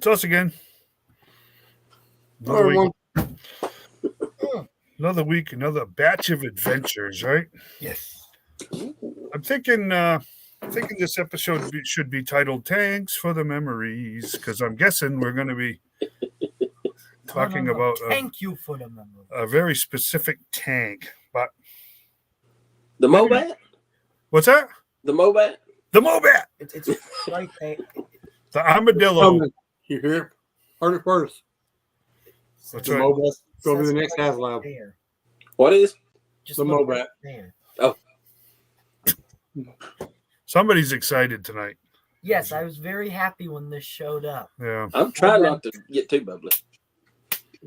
It's us again. Hello, everyone. Another week, another batch of adventures, right? Yes. I'm thinking this episode should be titled "Tanks for the Memories" because I'm guessing we're going to be talking about thank you for the memory. A very specific tank. But the Mobat. What's that? The Mobat. The Mobat. It's like the armadillo. You hear? Heard it first. That's the right. Mobat's going to be the next HasLab. What is? Just the Mobat. Oh. Somebody's excited tonight. Yes, I was very happy when this showed up. Yeah. I'm trying not to get too bubbly.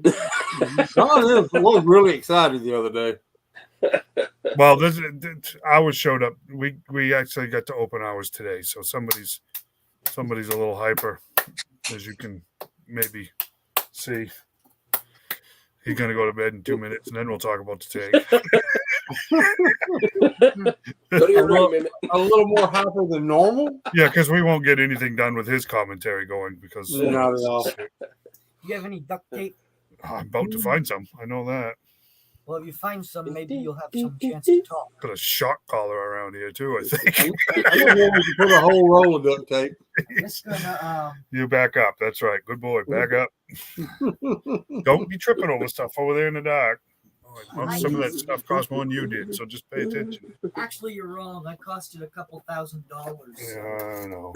I was really excited the other day. Well, ours showed up. We actually got to open ours today, so somebody's a little hyper, as you can maybe see. He's gonna go to bed in 2 minutes, and then we'll talk about the tank. A little more hyper than normal. Yeah, because we won't get anything done with his commentary going because not at all. Do you have any duct tape? I'm about to find some. I know that. Well, if you find some, maybe you'll have some chance to talk. Got a shock collar around here too, I think. I don't know if we can put a whole roll of duct tape. You back up. That's right. Good boy. Back up. Don't be tripping over stuff over there in the dark. Some of that stuff cost more than you did, so just pay attention. Actually, you're wrong. I costed a couple $1,000. Yeah, I know.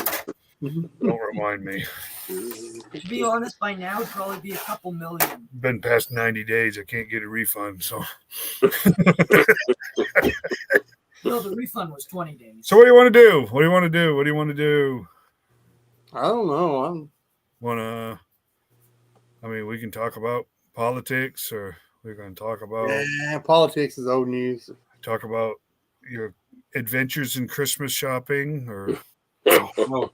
Don't remind me. To be honest, by now it'd probably be a couple million. Been past 90 days. I can't get a refund, so. No, the refund was 20 days. So what do you want to do? What do you want to do? I don't know. We can talk about politics, or we're going to talk about. Yeah, politics is old news. Talk about your adventures in Christmas shopping, or. No,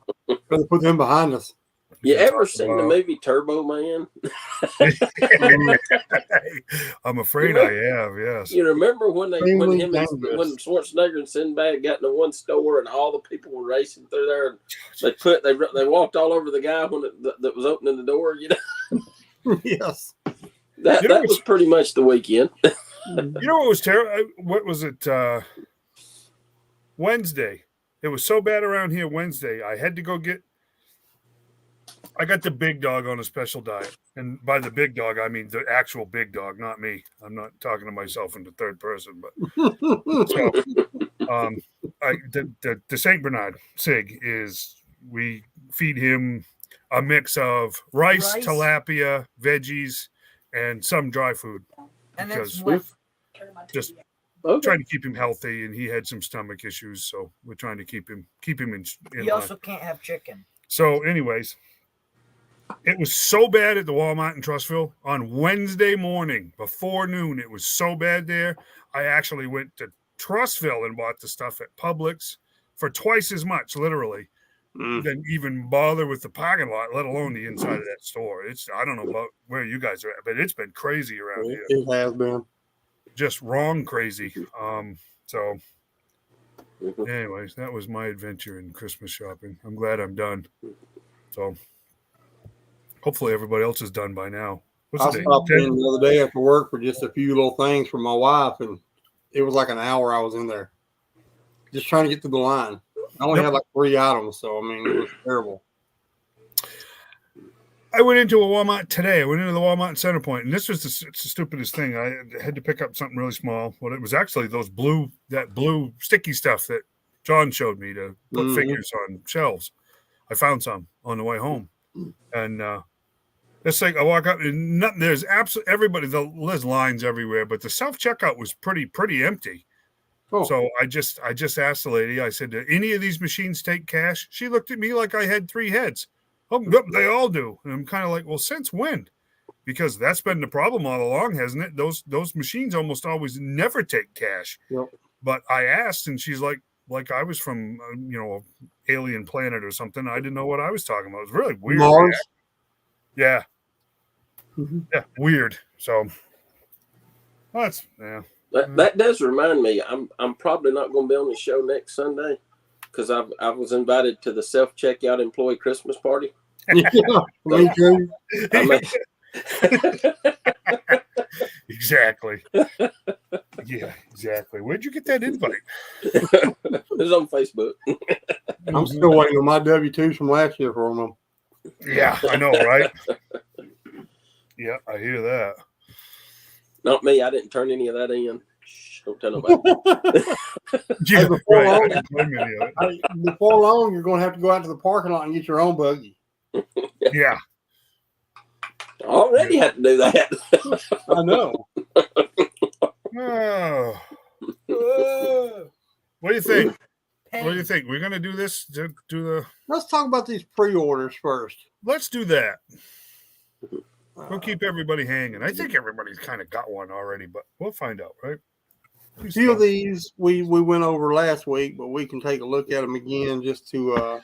rather put them behind us. You ever seen the movie Turbo Man? I'm afraid I have. Yes. You remember when Schwarzenegger and Sinbad got into one store and all the people were racing through there, and they walked all over the guy when that was opening the door. You know. Yes. That was pretty much the weekend. You know what was terrible? What was it? Wednesday. It was so bad around here Wednesday. I had to go I got the big dog on a special diet. And by the big dog, I mean the actual big dog, not me. I'm not talking to myself in the third person. But so, the St. Bernard Sig we feed him a mix of rice, tilapia, veggies, and some dry food. And because just trying to keep him healthy, and he had some stomach issues, so we're trying to keep him in he also can't have chicken. So anyways, it was so bad at the Walmart in Trussville on Wednesday morning before noon. It was so bad there. I actually went to Trussville and bought the stuff at Publix for twice as much, literally, than even bother with the parking lot, let alone the inside of that store. I don't know about where you guys are at, but it's been crazy around here. It has been. Just wrong crazy. So anyways, that was my adventure in Christmas shopping. I'm glad I'm done. So hopefully everybody else is done by now. I stopped in the other day after work for just a few little things for my wife, and it was like an hour I was in there just trying to get through the line. I only had like 3 items, so I mean it was terrible. I went into a Walmart today. I went into the Walmart in Center Point, and this was the stupidest thing. I had to pick up something really small. Well, it was actually that blue sticky stuff that John showed me to put figures on shelves. I found some on the way home, and it's like I walk up and nothing. There's absolutely everybody. There's lines everywhere, but the self checkout was pretty empty. Oh. So I just asked the lady. I said, "Do any of these machines take cash?" She looked at me like I had 3 heads. Oh, they all do. And I'm kind of like, well, since when? Because that's been the problem all along, hasn't it? Those machines almost always never take cash. Yep. But I asked, and she's like I was from, an alien planet or something. I didn't know what I was talking about. It was really weird. Mars? Yeah. Mm-hmm. Yeah, weird. So, That does remind me. I'm probably not going to be on the show next Sunday because I was invited to the self-checkout employee Christmas party. Yeah, me too. Exactly. Yeah, exactly. Where'd you get that invite? It's on Facebook. I'm still waiting on my W-2s from last year from them. Yeah, I know, right? Yeah, I hear that. Not me. I didn't turn any of that in. Shh, don't tell nobody. Yeah, Hey, before long, I didn't blame any of it. before long, you're going to have to go out to the parking lot and get your own buggy. Yeah. I already had to do that. I know. What do you think? What do you think? We're gonna do this? Let's talk about these pre-orders first. Let's do that. We'll keep everybody hanging. I think everybody's kind of got one already, but we'll find out, right? A few of these we went over last week, but we can take a look at them again just to.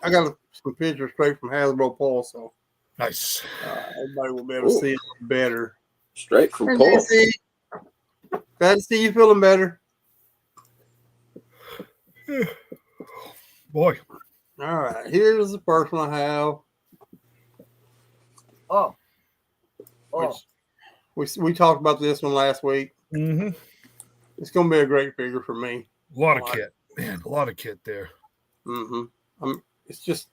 I got some pictures straight from Hasbro Paul, so Nice. everybody will be able to see it better. Straight from Paul. Glad to see you feeling better. Boy. All right, here's the first one I have. Oh. We talked about this one last week. Mm-hmm. It's going to be a great figure for me. A lot of kit. Man, a lot of kit there. Mm-hmm. It's just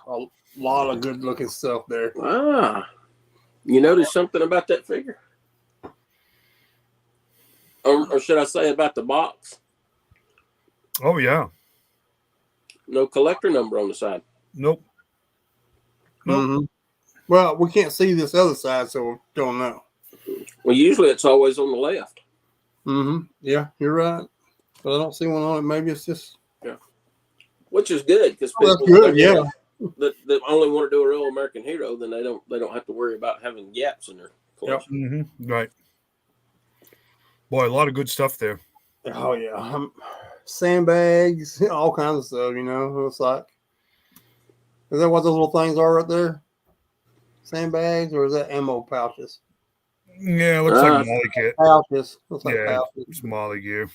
a lot of good looking stuff there. Ah. You notice something about that figure? Or should I say about the box? Oh, yeah. No collector number on the side. Nope. Mm-hmm. Well, we can't see this other side, so we don't know. Well, usually it's always on the left. Mm-hmm. Yeah, you're right. But I don't see one on it. Maybe it's just... Yeah. Which is good, because that's people good, yeah. that only want to do a real American hero, then they don't have to worry about having gaps in their collection. Yep. Mm-hmm. Right. Boy, a lot of good stuff there. Oh, yeah. Sandbags, all kinds of stuff, you know. It's like... Is that what those little things are right there? Sandbags, or is that ammo pouches? Yeah, looks like Molly kit. Pouches. Looks like Yeah, pouches. it's Molly gear.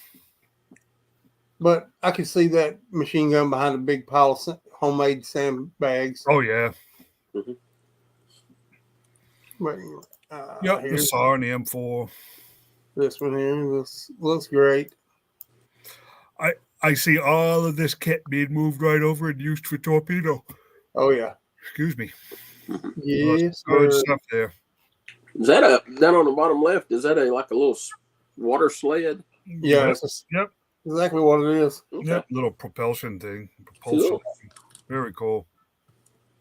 But I can see that machine gun behind a big pile of homemade sandbags. Oh, yeah. Mm-hmm. But, Yep, the SAW and the M4. This one here. This looks great. I see all of this kit being moved right over and used for torpedo. Oh, yeah. Excuse me. Yes, good stuff there. Is that down on the bottom left? Is that like a little water sled? Yeah, Yep. yep. Exactly what it is. Okay. Yep, little propulsion thing. Propulsion. Cool. Very cool.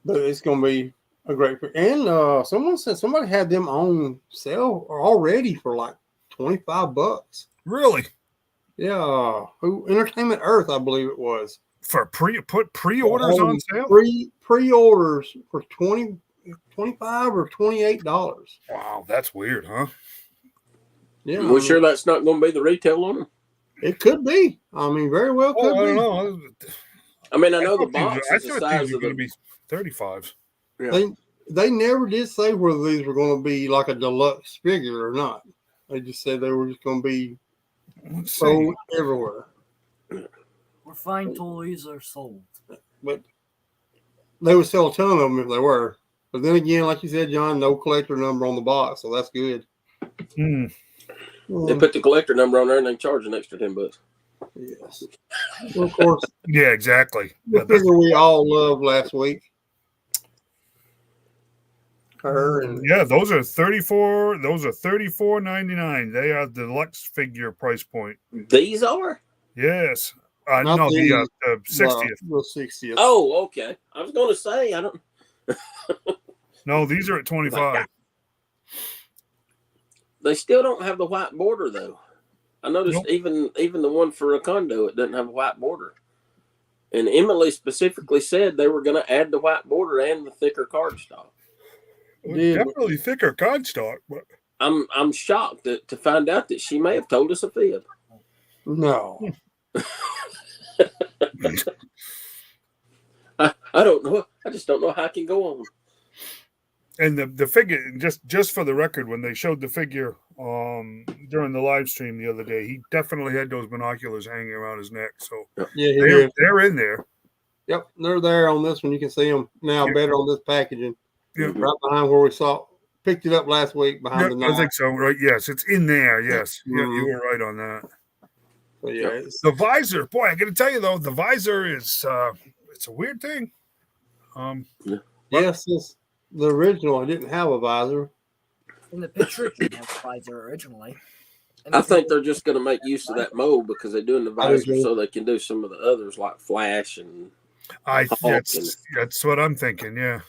But it's going to be a great. And someone said somebody had them on sale already for like $25. Really? Yeah. Entertainment Earth, I believe it was. For pre-orders on sale? Pre-orders for $25 or $28. Wow, that's weird, huh? Yeah. We're sure that's not going to be the retail on them? It could be. I mean, very well could be. I don't know. I mean, I know the box I is the thought size these were of going to the... be 35. Yeah. They never did say whether these were going to be like a deluxe figure or not. They just said they were just going to be sold everywhere. Where fine toys are sold. But they would sell a ton of them if they were. But then again, like you said, John, no collector number on the box, so that's good. Mm. They put the collector number on there and they charge an extra $10. Yes. Well, of course. Yeah, exactly. The figure we all loved last week. Her and those are $34. Those are $34.99. They are the deluxe figure price point. These are? Yes. Not no, the 60th. The 60th. Oh, okay. I was going to say, I don't... No, these are at 25. They still don't have the white border, though. I noticed even the one for a condo, it doesn't have a white border. And Emily specifically said they were going to add the white border and the thicker cardstock. Definitely thicker cardstock, but I'm shocked to find out that she may have told us a fib. No. I don't know. I just don't know how I can go on. And the figure, just for the record, when they showed the figure during the live stream the other day, he definitely had those binoculars hanging around his neck. So yeah, they're in there. Yep, they're there on this one. You can see them now better on this packaging. Yep. Right behind where we picked it up last week behind the knife. I think so, right? Yes, it's in there. Yes. Yeah, you were right on that. But yeah, the visor, boy, I got to tell you though, the visor is it's a weird thing. Yes, the original. I didn't have a visor. In the picture, it didn't have a visor originally. I think they're just going to make use of that mold because they're doing the visor so they can do some of the others like Flash and. That's what I'm thinking. Yeah.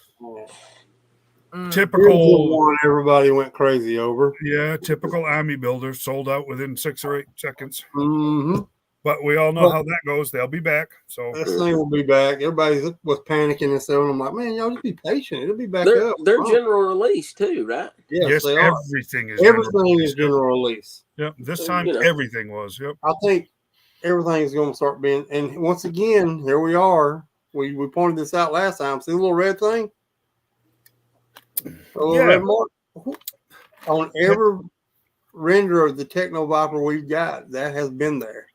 Typical one everybody went crazy over. Yeah, typical Army builder, sold out within 6 or 8 seconds. Mm-hmm. But we all know how that goes. They'll be back. So this thing will be back. Everybody was panicking and stuff. And I'm like, man, y'all just be patient. It'll be back up. They're general release too, right? Yes, they everything is. Everything is general release. Yep. This time everything was. Yep. I think everything is going to start being. And once again, here we are. We pointed this out last time. See the little red thing? A little red mark on every render of the Techno Viper we've got. That has been there.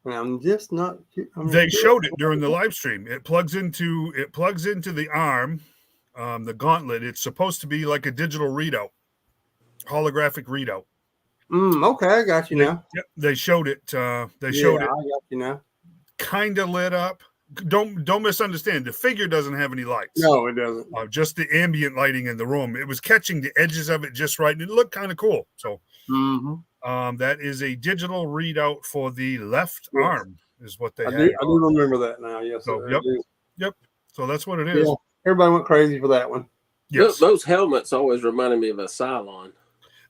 And I'm just not. They showed it during the live stream. It plugs into the arm, the gauntlet. It's supposed to be like a digital readout, holographic readout. Okay, I got you now. Yep, they showed it. They showed it. I got you now. Kind of lit up. Don't misunderstand. The figure doesn't have any lights. No, it doesn't. Just the ambient lighting in the room. It was catching the edges of it just right, and it looked kind of cool. So, that is a digital readout for the left arm, is what they had. I do remember that now. Yes. So, yep. So that's what it is. Yeah. Everybody went crazy for that one. Yes. Those helmets always reminded me of a Cylon.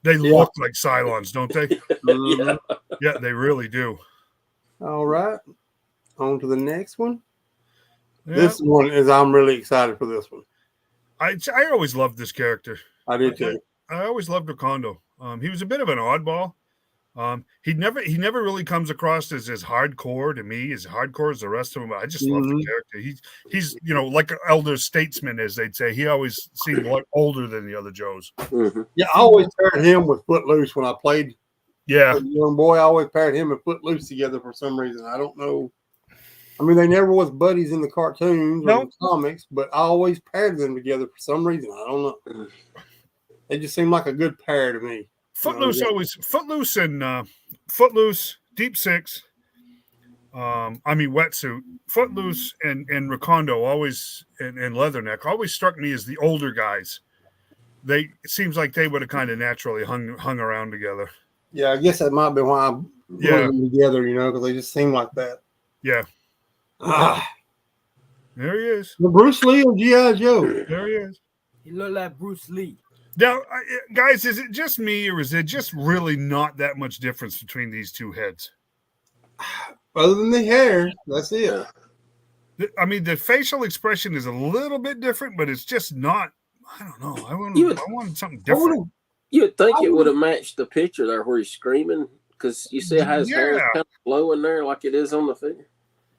They look like Cylons, don't they? Yeah, they really do. All right. On to the next one. Yeah. This one is, I'm really excited for this one. I always loved this character. I did too. I always loved Wakanda. He was a bit of an oddball. He never really comes across as hardcore to me, as hardcore as the rest of them. I just love the character. He's like an elder statesman, as they'd say. He always seemed older than the other Joes. Yeah, I always paired him with Footloose when I played. Yeah, as a young boy, I always paired him and Footloose together for some reason. I don't know. I mean, they never was buddies in the cartoons or the comics, but I always paired them together for some reason. I don't know. They just seemed like a good pair to me. Footloose Footloose, Deep Six, Wetsuit, Footloose and Wakanda always, and Leatherneck always struck me as the older guys. It seems like they would have kind of naturally hung around together. Yeah, I guess that might be why I put them together, because they just seem like that. Yeah. There he is. The Bruce Lee of G.I. Joe. There he is. He looked like Bruce Lee. Now, guys, is it just me, or is it just really not that much difference between these two heads? Other than the hair, that's it. I mean, the facial expression is a little bit different, but it's just not. I don't know. I wanted something different. You would think it would have matched the picture there where he's screaming, because you see how his hair is kind of blowing there like it is on the figure.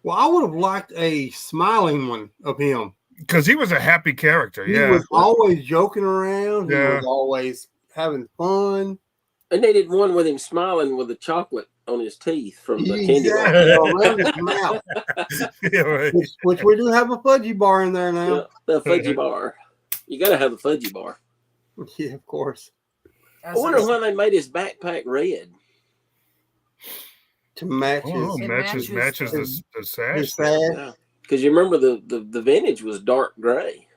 Well, I would have liked a smiling one of him. Because he was a happy character. He was always joking around. He was always having fun. And they did one with him smiling with the chocolate on his teeth from the candy bar. Around his mouth. Which we do have a fudgy bar in there now. Yeah, the fudgy bar. You got to have the fudgy bar. Yeah, of course. I wonder why they made his backpack red. To match matches the sash. Because you remember the vintage was dark gray.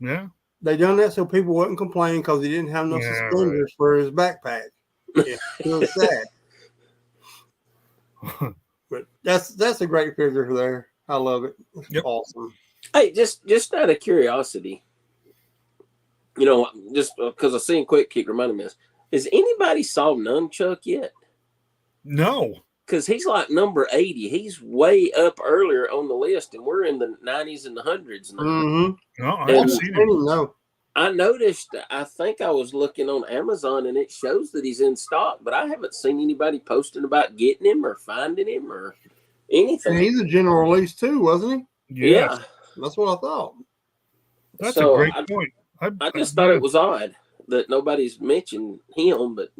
Yeah. They done that so people wouldn't complain because he didn't have no suspenders for his backpack. Yeah, it was sad. But that's a great figure there. I love it. It's awesome. Hey, just out of curiosity, just because I seen Quick Kick reminded me of this. Has anybody saw Nunchuck yet? No. Because he's like number 80. He's way up earlier on the list, and we're in the 90s and the 100s now. No, I haven't seen him. No. I noticed, I think I was looking on Amazon, and it shows that he's in stock, but I haven't seen anybody posting about getting him or finding him or anything. And he's a general release too, wasn't he? Yeah. That's what I thought. That's a great point. I just thought it was odd that nobody's mentioned him, but,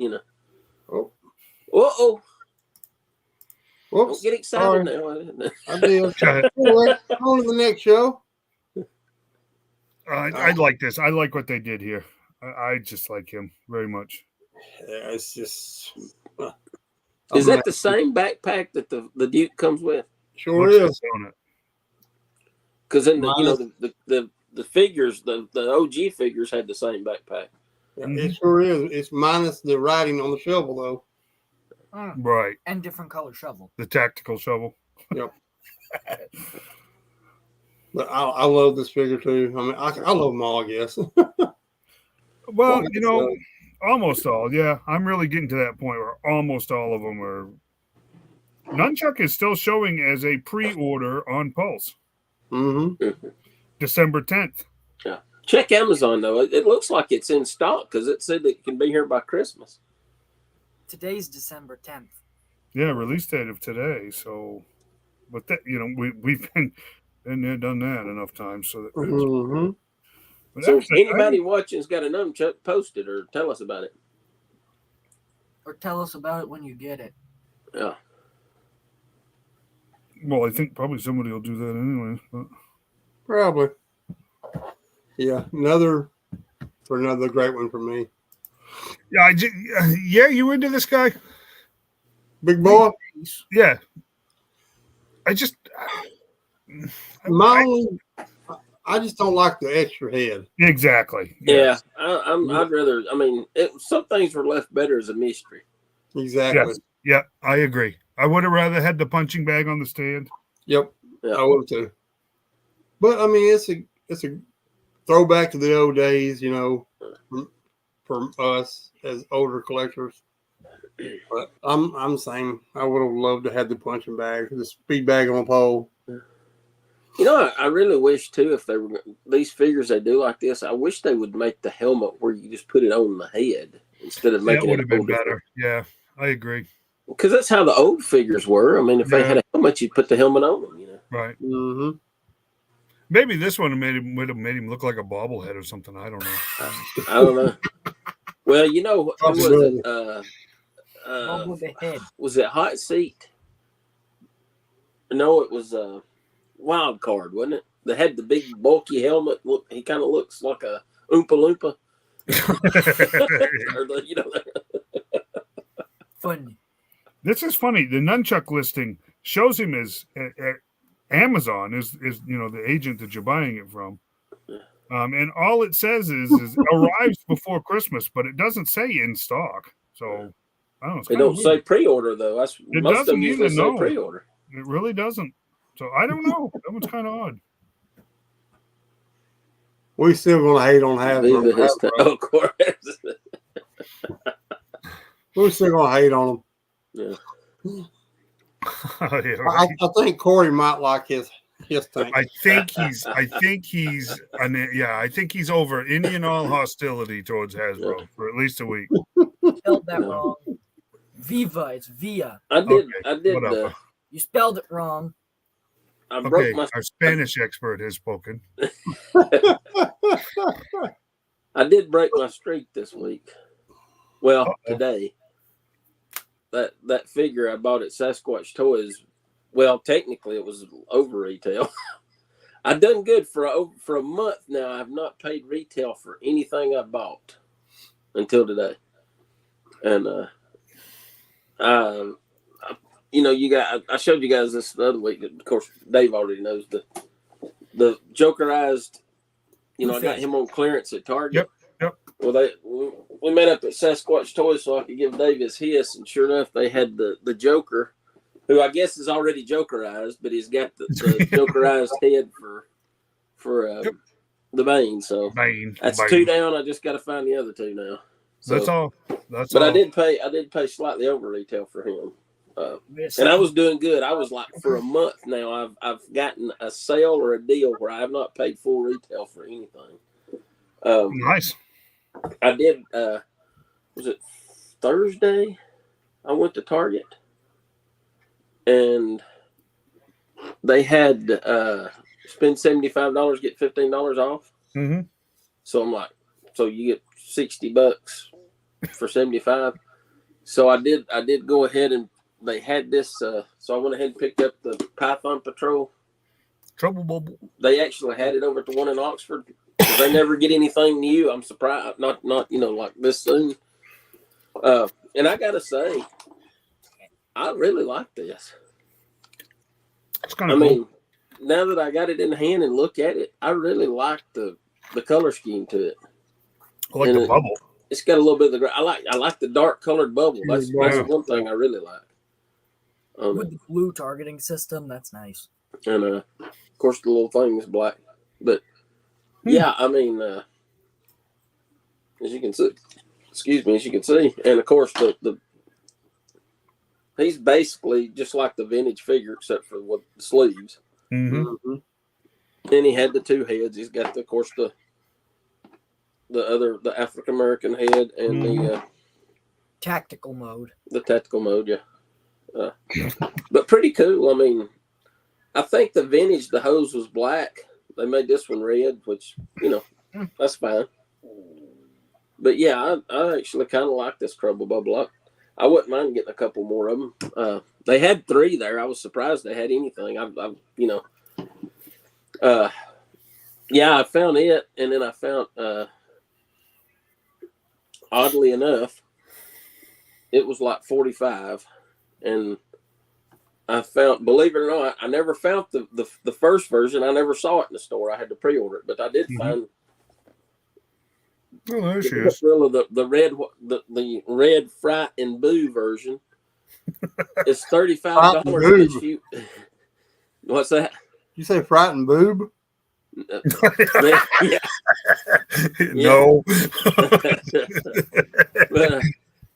Oh. Uh-oh. Whoops. Don't get excited now. I did. Anyway, on to the next show. I like this. I like what they did here. I just like him very much. Yeah, it's just. Is that the same backpack that the Duke comes with? Sure is. On it. Because in the figures, the OG figures had the same backpack. Yeah, it sure is. It's minus the writing on the shovel, though. Right. And different color shovel. The tactical shovel. Yep. But I love this figure too. I mean, I love them all, I guess. Well, almost all. Yeah, I'm really getting to that point where almost all of them are. Nunchuck is still showing as a pre-order on Pulse. Mm-hmm. December 10th. Yeah. Check Amazon though. It looks like it's in stock because it said that it can be here by Christmas. Today's December 10th. Yeah, release date of today. So, but that we've been there, done that enough times. So that. So if anybody watching's got a nunchuck, post it or tell us about it. Or tell us about it when you get it. Yeah. Well, I think probably somebody will do that anyway. But. Probably. Yeah, another great one for me. Yeah, you into this guy? Big boy? Yeah. I just don't like the extra head. Exactly. Yeah, I'd rather. I mean, some things were left better as a mystery. Exactly. Yes. Yeah, I agree. I would have rather had the punching bag on the stand. Yep. Yeah. I would too. But I mean, it's a throwback to the old days, for us as older collectors. But I'm saying I would have loved to have the punching bag, the speed bag on a pole. I really wish too, if they were these figures they do like this, I wish they would make the helmet where you just put it on the head instead of making would it have been better. Yeah, I agree. Because that's how the old figures were. I mean, if they had a helmet, you'd put the helmet on them. Right. Mm-hmm. Maybe this one would have made him look like a bobblehead or something. I don't know. I don't know. Well, who was it? Was it Hot Seat? No, it was Wild Card, wasn't it? They had the big bulky helmet. Look, he kind of looks like a Oompa Loompa. Funny. This is funny. The nunchuck listing shows him as Amazon is the agent that you're buying it from, and all it says is arrives before Christmas, but it doesn't say in stock. So I don't know. They don't say pre-order though. Most of them usually say pre-order. It really doesn't. So I don't know. That one's kind of odd. We still gonna hate on Hasbro. Of course. We're still gonna hate on them. Yeah. I think Corey might like his thing. I think he's over any and all hostility towards Hasbro for at least a week. Spelled that wrong. Viva, it's Via. I did. You spelled it wrong. Our Spanish expert has spoken. I did break my streak this week. Well, today. That figure I bought at Sasquatch Toys, well, technically it was over retail. I've done good for a month now. I've not paid retail for anything I bought until today. And I showed you guys this the other week. Of course, Dave already knows the Jokerized. I got him on clearance at Target. Yep. Well, we met up at Sasquatch Toys so I could give Dave his hiss, and sure enough, they had the Joker, who I guess is already Jokerized, but he's got the Jokerized head for the Bane. So that's Bane. 2 down. I just got to find the other 2 now. So, that's all. But I did pay slightly over retail for him, and I was doing good. I was like for a month now. I've gotten a sale or a deal where I have not paid full retail for anything. Nice. I did. Was it Thursday? I went to Target, and they had spend $75, get $15 off. Mm-hmm. So I'm like, so you get $60 for $75. So I did go ahead and they had this, so I went ahead and picked up the Python Patrol. Trouble Bubble. They actually had it over at the one in Oxford. They never get anything new. I'm surprised, not like this soon. And I gotta say, I really like this. It's kind of cool. mean, now that I got it in hand and look at it, I really like the color scheme to it. I like the bubble. It's got a little bit of the. I like the dark colored bubble. That's one thing I really like. With the blue targeting system, that's nice. And of course, the little thing is black. But yeah, I mean, as you can see, and of course the he's basically just like the vintage figure except for the sleeves. Mm-hmm. And he had the two heads. He's got the African American head and the tactical mode. The tactical mode, yeah. But pretty cool. I mean, I think the vintage, the hose was black. They made this one red, which, that's fine. But yeah, I actually kind of like this Trouble Bubble. I wouldn't mind getting a couple more of them. They had 3 there. I was surprised they had anything. I found it, and then I found, oddly enough, it was like 45, and I found, believe it or not, I never found the first version. I never saw it in the store. I had to pre-order it, but I did find. Oh, there she is. The red Fright and Boo version. It's $35. What's that? You say Fright and Boob? No. But,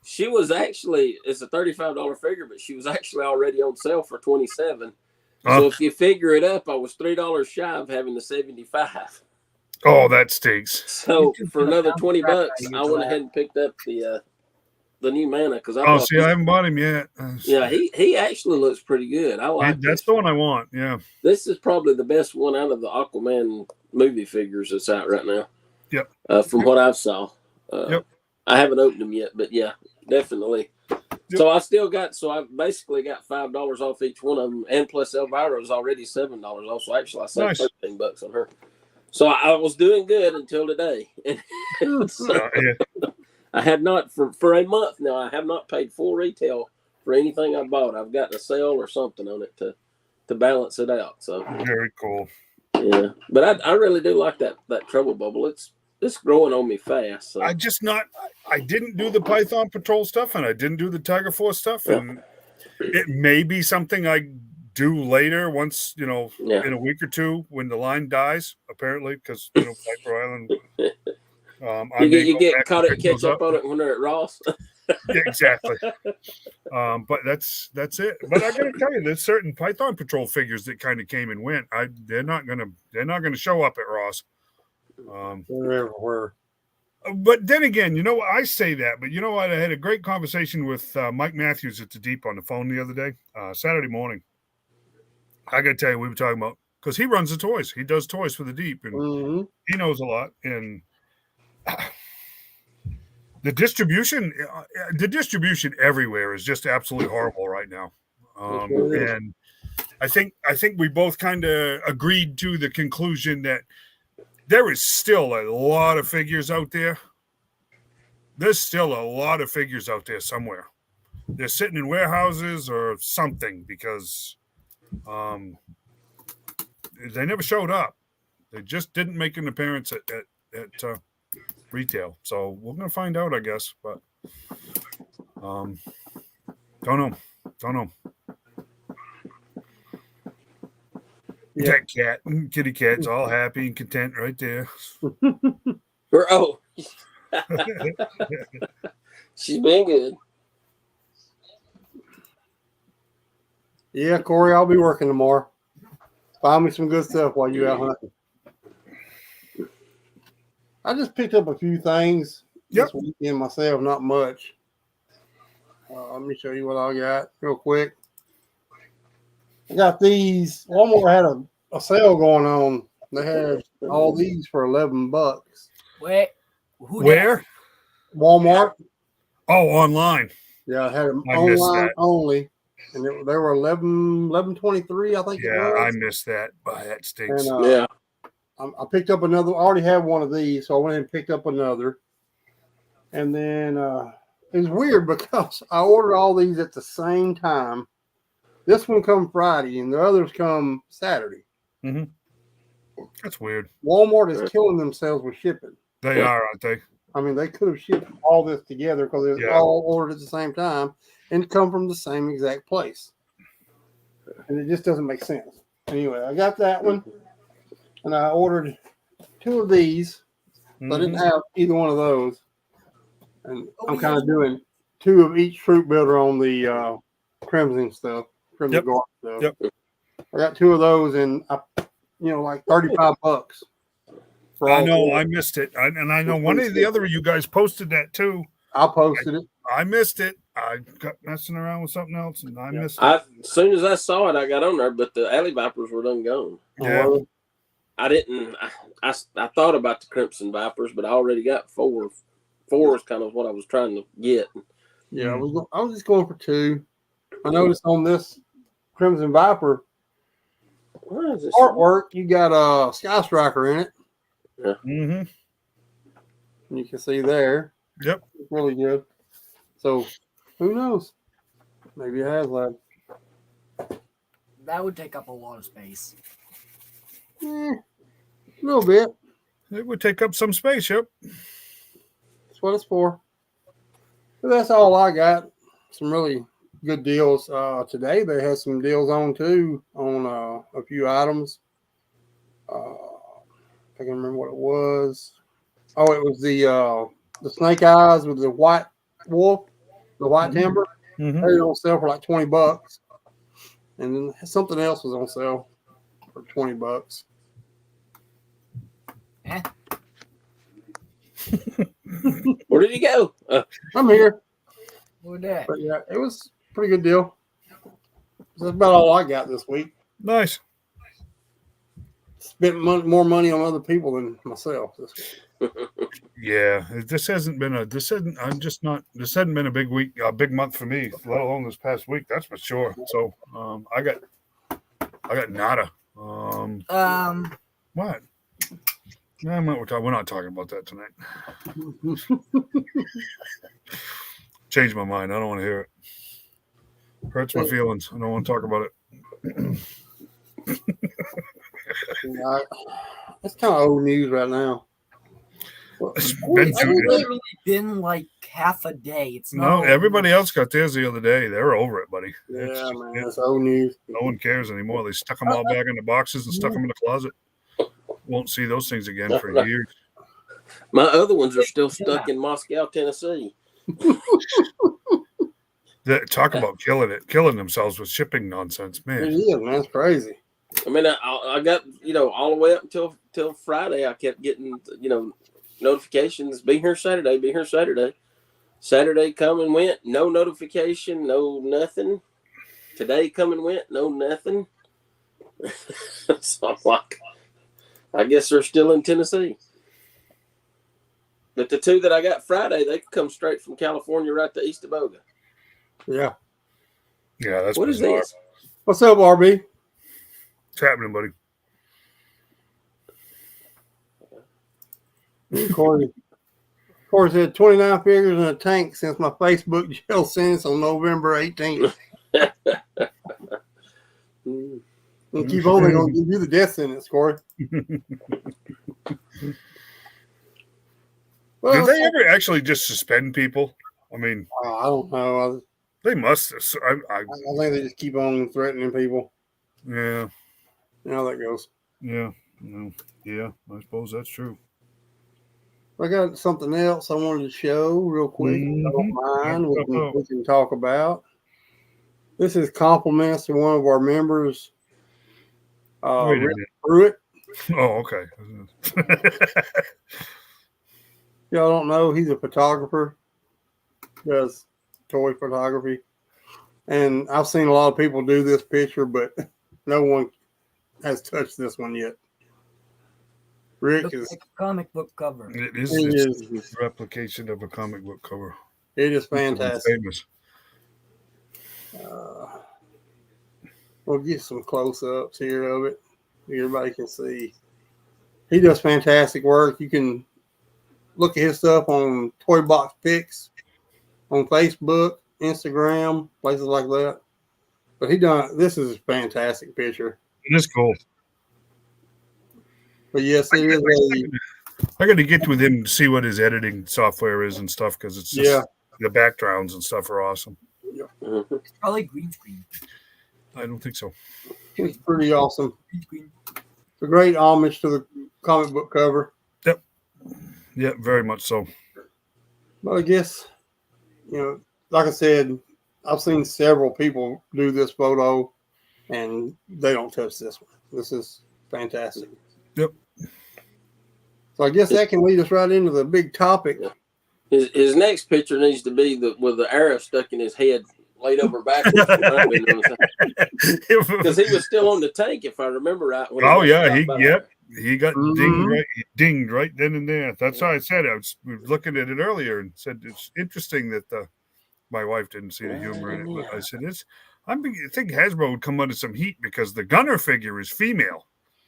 she was actually, it's a $35 figure, but she was actually already on sale for $27. So if you figure it up, I was $3 shy of having the 75. Oh, that stinks. So for another $20, I went ahead and picked up the new Mana because I haven't bought him yet. Yeah, he actually looks pretty good. I like that's the one I want. Yeah, this is probably the best one out of the Aquaman movie figures that's out right now. Yep. From what I've saw. Yep. I haven't opened them yet, but yeah, definitely. Yep. So I basically got $5 off each one of them, and plus Elvira's already $7 off. So actually, I saved $13 on her. So I was doing good until today. I had not for a month now. I have not paid full retail for anything I bought. I've gotten a sale or something on it to balance it out. So very cool. Yeah, but I really do like that Trouble Bubble. It's growing on me fast. So. I didn't do the Python Patrol stuff, and I didn't do the Tiger Force stuff, and it may be something I do later once, in a week or two when the line dies, apparently, because, Piper Island. You get caught at catch up on it when they're at Ross. Yeah, exactly. But that's it. But I got to tell you, there's certain Python Patrol figures that kind of came and went. They're not gonna show up at Ross. They're everywhere. But then again, I say that, but you know what? I had a great conversation with Mike Matthews at the Deep on the phone the other day, Saturday morning. I got to tell you, we were talking about, because he runs the toys. He does toys for the Deep, and he knows a lot. And the distribution everywhere is just absolutely horrible right now. And I think we both kind of agreed to the conclusion that there is still a lot of figures out there. There's still a lot of figures out there somewhere. They're sitting in warehouses or something because they never showed up. They just didn't make an appearance at retail. So we're going to find out, I guess. But don't know. Yeah. That kitty cat's all happy and content right there. She's been good. Yeah, Corey, I'll be working tomorrow. Find me some good stuff while you're out hunting. I just picked up a few things this weekend myself, not much. Let me show you what I got real quick. I got these. Walmart had a sale going on. They had all these for $11. Where? Walmart. Oh, online. Yeah, I had them online only. and they were 11.23, I think. Yeah, it I was. missed that. That stinks. And, Yeah. I picked up another. I already have one of these, so I went and picked up another. And then it was weird because I ordered all these at the same time. This one come Friday, and the others come Saturday. Mm-hmm. That's weird. Walmart is killing themselves with shipping. They are, aren't they? I mean, they could have shipped all this together because it was all ordered at the same time and come from the same exact place. And it just doesn't make sense. Anyway, I got that one, and I ordered 2 of these. Mm-hmm. So I didn't have either one of those. And I'm kind of doing 2 of each fruit builder on the Crimson stuff, Crimson Guard stuff. Yep. I got 2 of those, and like $35. I know, I missed it, and I know one of the other you guys posted that too. I posted it. I missed it. I got messing around with something else, and I missed it. As soon as I saw it, I got on there, but the Alley Vipers were done gone. Yeah. I didn't. I thought about the Crimson Vipers, but I already got 4. 4 is kind of what I was trying to get. Yeah, I was just going for 2. I noticed on this Crimson Viper artwork, you got a Sky Striker in it. Yeah. Mm-hmm. You can see there. Yep. It's really good. So, who knows? Maybe it has lab. That would take up a lot of space. A little bit. It would take up some space. Yep. That's what it's for. But that's all I got. Some really good deals. Today they had some deals on too on a few items. I can remember what it was. Oh, it was the snake eyes with the white wolf, the white timber. Mm-hmm. They were on sale for like $20, and then something else was on sale for $20. Where did he go? I'm here. What that? But yeah, it was a pretty good deal. That's about all I got this week. Nice. Spent more money on other people than myself this week. Yeah, this hasn't been a big week, a big month for me, let alone this past week. That's for sure. So, I got nada. What? Nah, we're not talking about that tonight. Changed my mind. I don't want to hear it. Hurts my feelings. I don't want to talk about it. That's kind of old news right now. It's literally been like half a day. It's not. No, everybody else got theirs the other day. They're over it, buddy. Yeah, man, that's old news. No one cares anymore. They stuck them all back in the boxes and stuck them in the closet. Won't see those things again for years. My other ones are still stuck in Moscow, Tennessee. Talk about killing themselves with shipping nonsense, man. It is, man. It's crazy. I mean, I got, all the way up until Friday, I kept getting, notifications. Be here Saturday. Be here Saturday. Saturday come and went. No notification. No nothing. Today come and went. No nothing. So I'm like, I guess they're still in Tennessee. But the 2 that I got Friday, they come straight from California right to East Boga. Yeah. Yeah, that's what bizarre. is this? What's up, RB? What's happening, buddy? Corey said 29 figures in a tank since my Facebook jail sentence on November 18th. And keep on, they're going to give you the death sentence, Corey. Did they ever actually just suspend people? I mean, I don't know. they must. I think they just keep on threatening people. Yeah. You know how that goes. Yeah. Yeah, I suppose that's true. I got something else I wanted to show real quick. I don't mind. We can talk about. This is compliments to one of our members, Rick Pruitt. Oh, okay. Y'all don't know, he's a photographer, does toy photography. And I've seen a lot of people do this picture, but no one has touched this one yet. Rick Looks is like a comic book cover. It is a replication of a comic book cover. It is fantastic. Famous. We'll get some close-ups here of it. Everybody can see. He does fantastic work. You can look at his stuff on ToyboxPics on Facebook, Instagram, places like that. But this is a fantastic picture. It is cool. But yes, it is. I got to get with him to see what his editing software is and stuff because it's just the backgrounds and stuff are awesome. Yeah. It's probably green screen. I don't think so. It's pretty awesome. Green screen. It's a great homage to the comic book cover. Yep. Yeah, very much so. But I guess, like I said, I've seen several people do this photo, and they don't touch this one. This is fantastic. Yep. So I guess that can lead us right into the big topic. His next picture needs to be with the arrow stuck in his head, laid over backwards. Because he was still on the tank, if I remember right. He got dinged right then and there. That's why I said I was looking at it earlier and said it's interesting that my wife didn't see the humor in it. But I said I think Hasbro would come under some heat because the Gunner figure is female.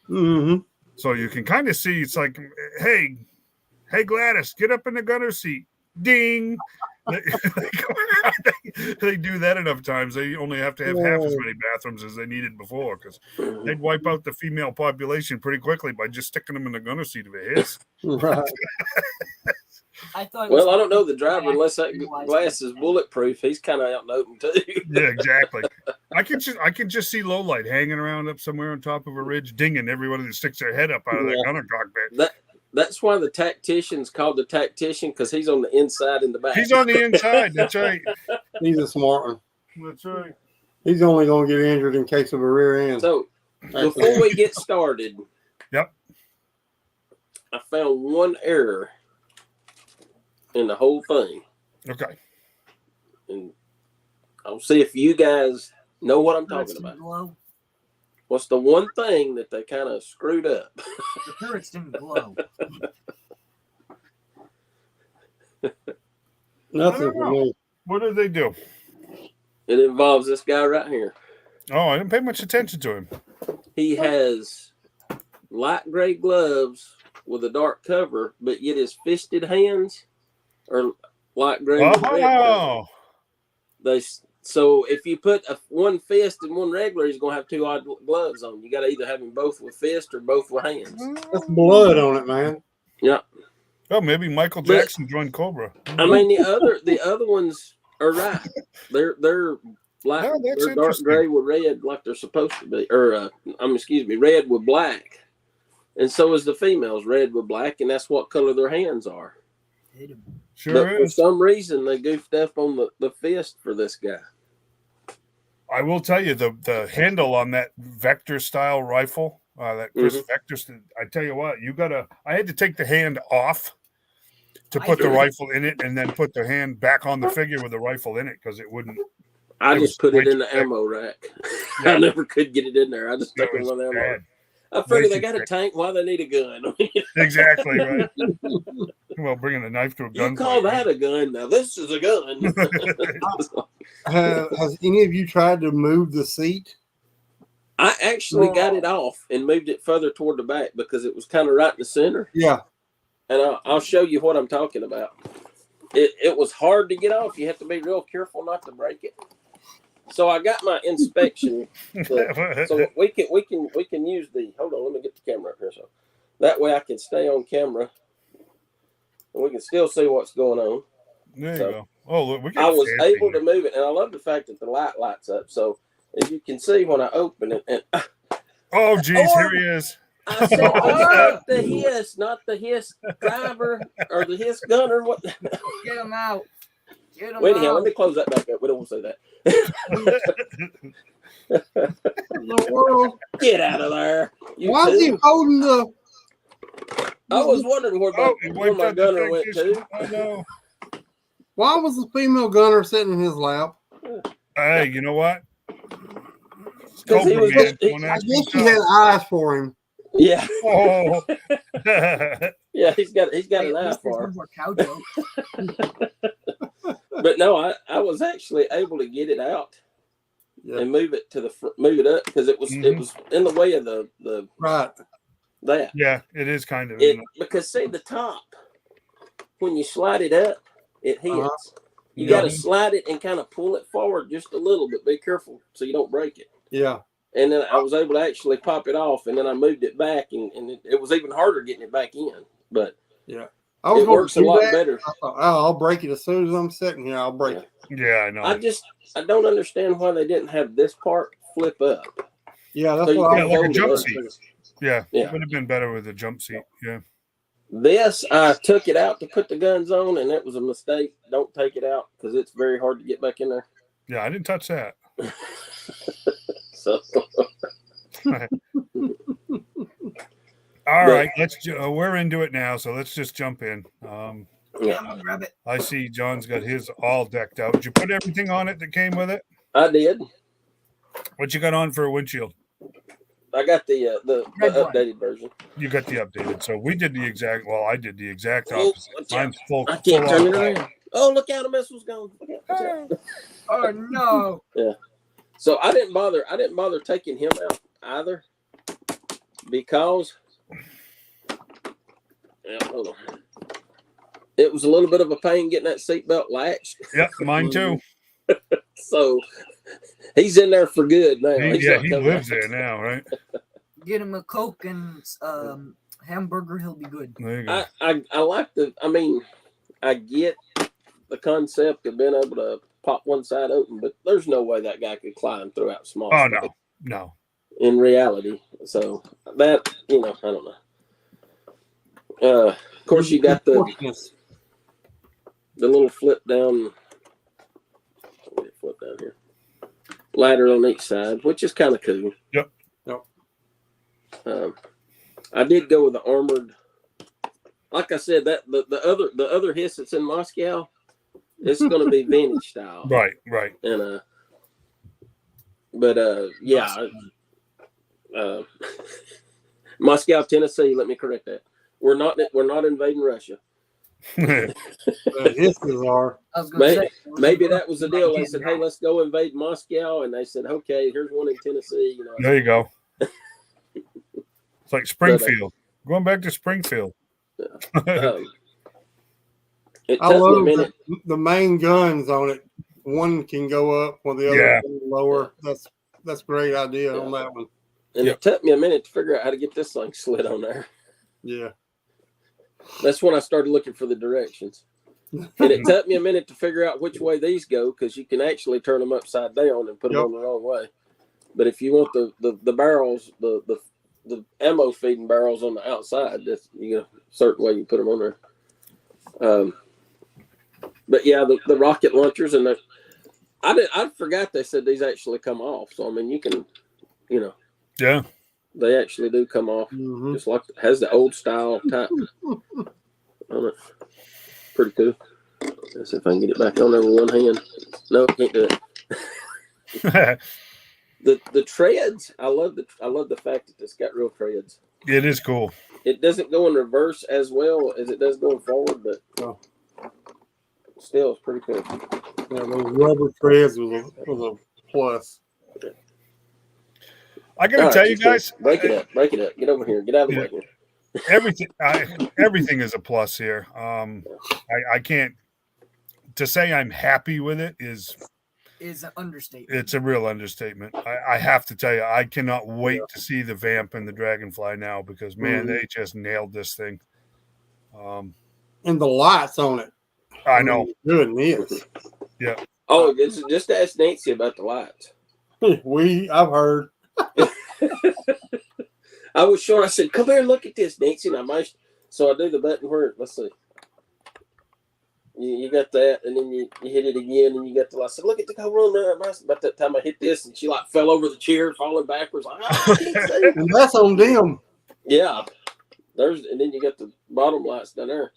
Mm-hmm. So you can kind of see it's like, hey Gladys, get up in the Gunner seat. Ding. They do that enough times. They only have to have half as many bathrooms as they needed before because they'd wipe out the female population pretty quickly by just sticking them in the Gunner seat if it hits. Right. I don't know the driver unless that glass is bulletproof. He's kind of out in the open too. Yeah, exactly. I can just see Lowlight hanging around up somewhere on top of a ridge, dinging everybody that sticks their head up out of that Gunner cockpit. That's why the tactician's called the tactician, because he's on the inside and the back. He's on the inside. That's right. He's a smart one. That's right. He's only going to get injured in case of a rear end. So before we get started, I found one error in the whole thing. Okay. And I'll see if you guys know what I'm talking about. Glow. What's the one thing that they kind of screwed up? The turrets didn't glow. Nothing for me. What did they do? It involves this guy right here. Oh, I didn't pay much attention to him. He has light gray gloves with a dark cover, but yet his fisted hands are light gray. With red cover. So if you put one fist and one regular, he's going to have two odd gloves on. You got to either have them both with fist or both with hands. That's blood on it, man. Yeah. Oh, maybe Michael Jackson joined Cobra. I mean, the other ones are right. They're black. They're dark gray with red, like they're supposed to be. Or red with black. And so is the females, red with black, and that's what color their hands are. Sure but is. For some reason, they goofed up on the fist for this guy. I will tell you the handle on that Vector style rifle, that Chris Vector. I tell you what, I had to take the hand off to put the rifle in it, and then put the hand back on the figure with the rifle in it because it wouldn't. I just put it in the ammo rack. Yeah. I never could get it in there. I just stuck it on the ammo rack. I figured they got a tank. Why they need a gun? Exactly right. Well, bringing a knife to a gun. You call that a gun? Now this is a gun. Has any of you tried to move the seat? I actually got it off and moved it further toward the back because it was kind of right in the center. Yeah. And I'll show you what I'm talking about. It was hard to get off. You have to be real careful not to break it. So I got my inspection. So we can use the. Hold on, let me get the camera up here. So that way I can stay on camera, and we can still see what's going on. There you go. Oh, look, I was able to move it, and I love the fact that the light lights up. So as you can see when I open it, and oh geez, here he is. I said, not the hiss driver or the hiss gunner. What? Get him out. Wait here, let me close that back up. We don't want to say that. The world. Get out of there. Why is he holding the? I was wondering where my gunner went to. Oh no. Why was the female gunner sitting in his lap? Hey, you know what? I guess she had eyes for him. Yeah. Oh. Yeah, he's got an eye for him. But no, I was actually able to get it out. and move it to move it up because it was in the way of the right. That yeah, it is kind of because see the top when you slide it up, it hits. You got to slide it and kind of pull it forward just a little bit. Be careful so you don't break it. Yeah. And then I was able to actually pop it off, and then I moved it back, and it was even harder getting it back in. But yeah, it works a lot better. I thought, I'll break it as soon as I'm sitting here. I'll break it. Yeah, I know. I don't understand why they didn't have this part flip up. Yeah, that's what I was like a jump seat. Yeah, it would have been better with a jump seat. Yeah. This, I took it out to put the guns on, and it was a mistake. Don't take it out because it's very hard to get back in there. Yeah, I didn't touch that. So. All right, we're into it now, so let's just jump in. I'm gonna grab it. I see John's got his all decked out. Did you put everything on it that came with it? I did. What you got on for a windshield? I got the updated version. You got the updated. So we did the exact. Well, I did the exact opposite. Mine's full. I can't turn it around. Oh, look out! The missile's gone. Oh no! Yeah. So I didn't bother taking him out either because hold on. It was a little bit of a pain getting that seatbelt latched. Yep, mine too. So he's in there for good now. He lives there now, right? Get him a Coke and hamburger, he'll be good. There you go. I like I get the concept of being able to pop one side open, but there's no way that guy could climb throughout small space. No. In reality. So that, I don't know. Of course you got the little flip down here. Ladder on each side, which is kind of cool. Yep. I did go with the armored. Like I said, that the other hiss that's in Moscow, it's going to be vintage style. Right. And Moscow, Tennessee. Let me correct that. We're not invading Russia. Hisses are. Maybe that was the deal. They said, "Hey, let's go invade Moscow," and they said, "Okay, here's one in Tennessee." There you go. It's like Springfield. Going back to Springfield. I love the main guns on it. One can go up while the other can lower. That's a great idea on that one. And it took me a minute to figure out how to get this thing slid on there. Yeah. That's when I started looking for the directions. And it took me a minute to figure out which way these go because you can actually turn them upside down and put them on the wrong way. But if you want the barrels, the ammo feeding barrels on the outside, that's a certain way you put them on there. But yeah, the rocket launchers and I forgot they said these actually come off. So I mean, you can, yeah, they actually do come off. Just like it has the old style type on it. Pretty cool. Let's see if I can get it back on there with one hand. No, can't do it. The treads, I love the fact that it's got real treads. It is cool. It doesn't go in reverse as well as it does going forward, but still it's pretty cool. Yeah, those rubber treads was a plus. I gotta tell you guys, break it up. Get over here. Get out of the way here. Everything is a plus here. I can't to say I'm happy with it is an understatement. It's a real understatement. I have to tell you, I cannot wait to see the Vamp and the Dragonfly now because man, they just nailed this thing. And the lights on it. I know. Goodness. Yeah. Oh, it's just ask Nancy about the lights. I've heard. I was sure. I said, "Come here, look at this, Nancy." And so I do the button where. Let's see. You got that, and then you hit it again, and you got the light. I said, "Look at the go run there." About that time I hit this, and she fell over the chair, falling backwards. Like, I can't see. And that's on them. Yeah. And then you got the bottom lights down there.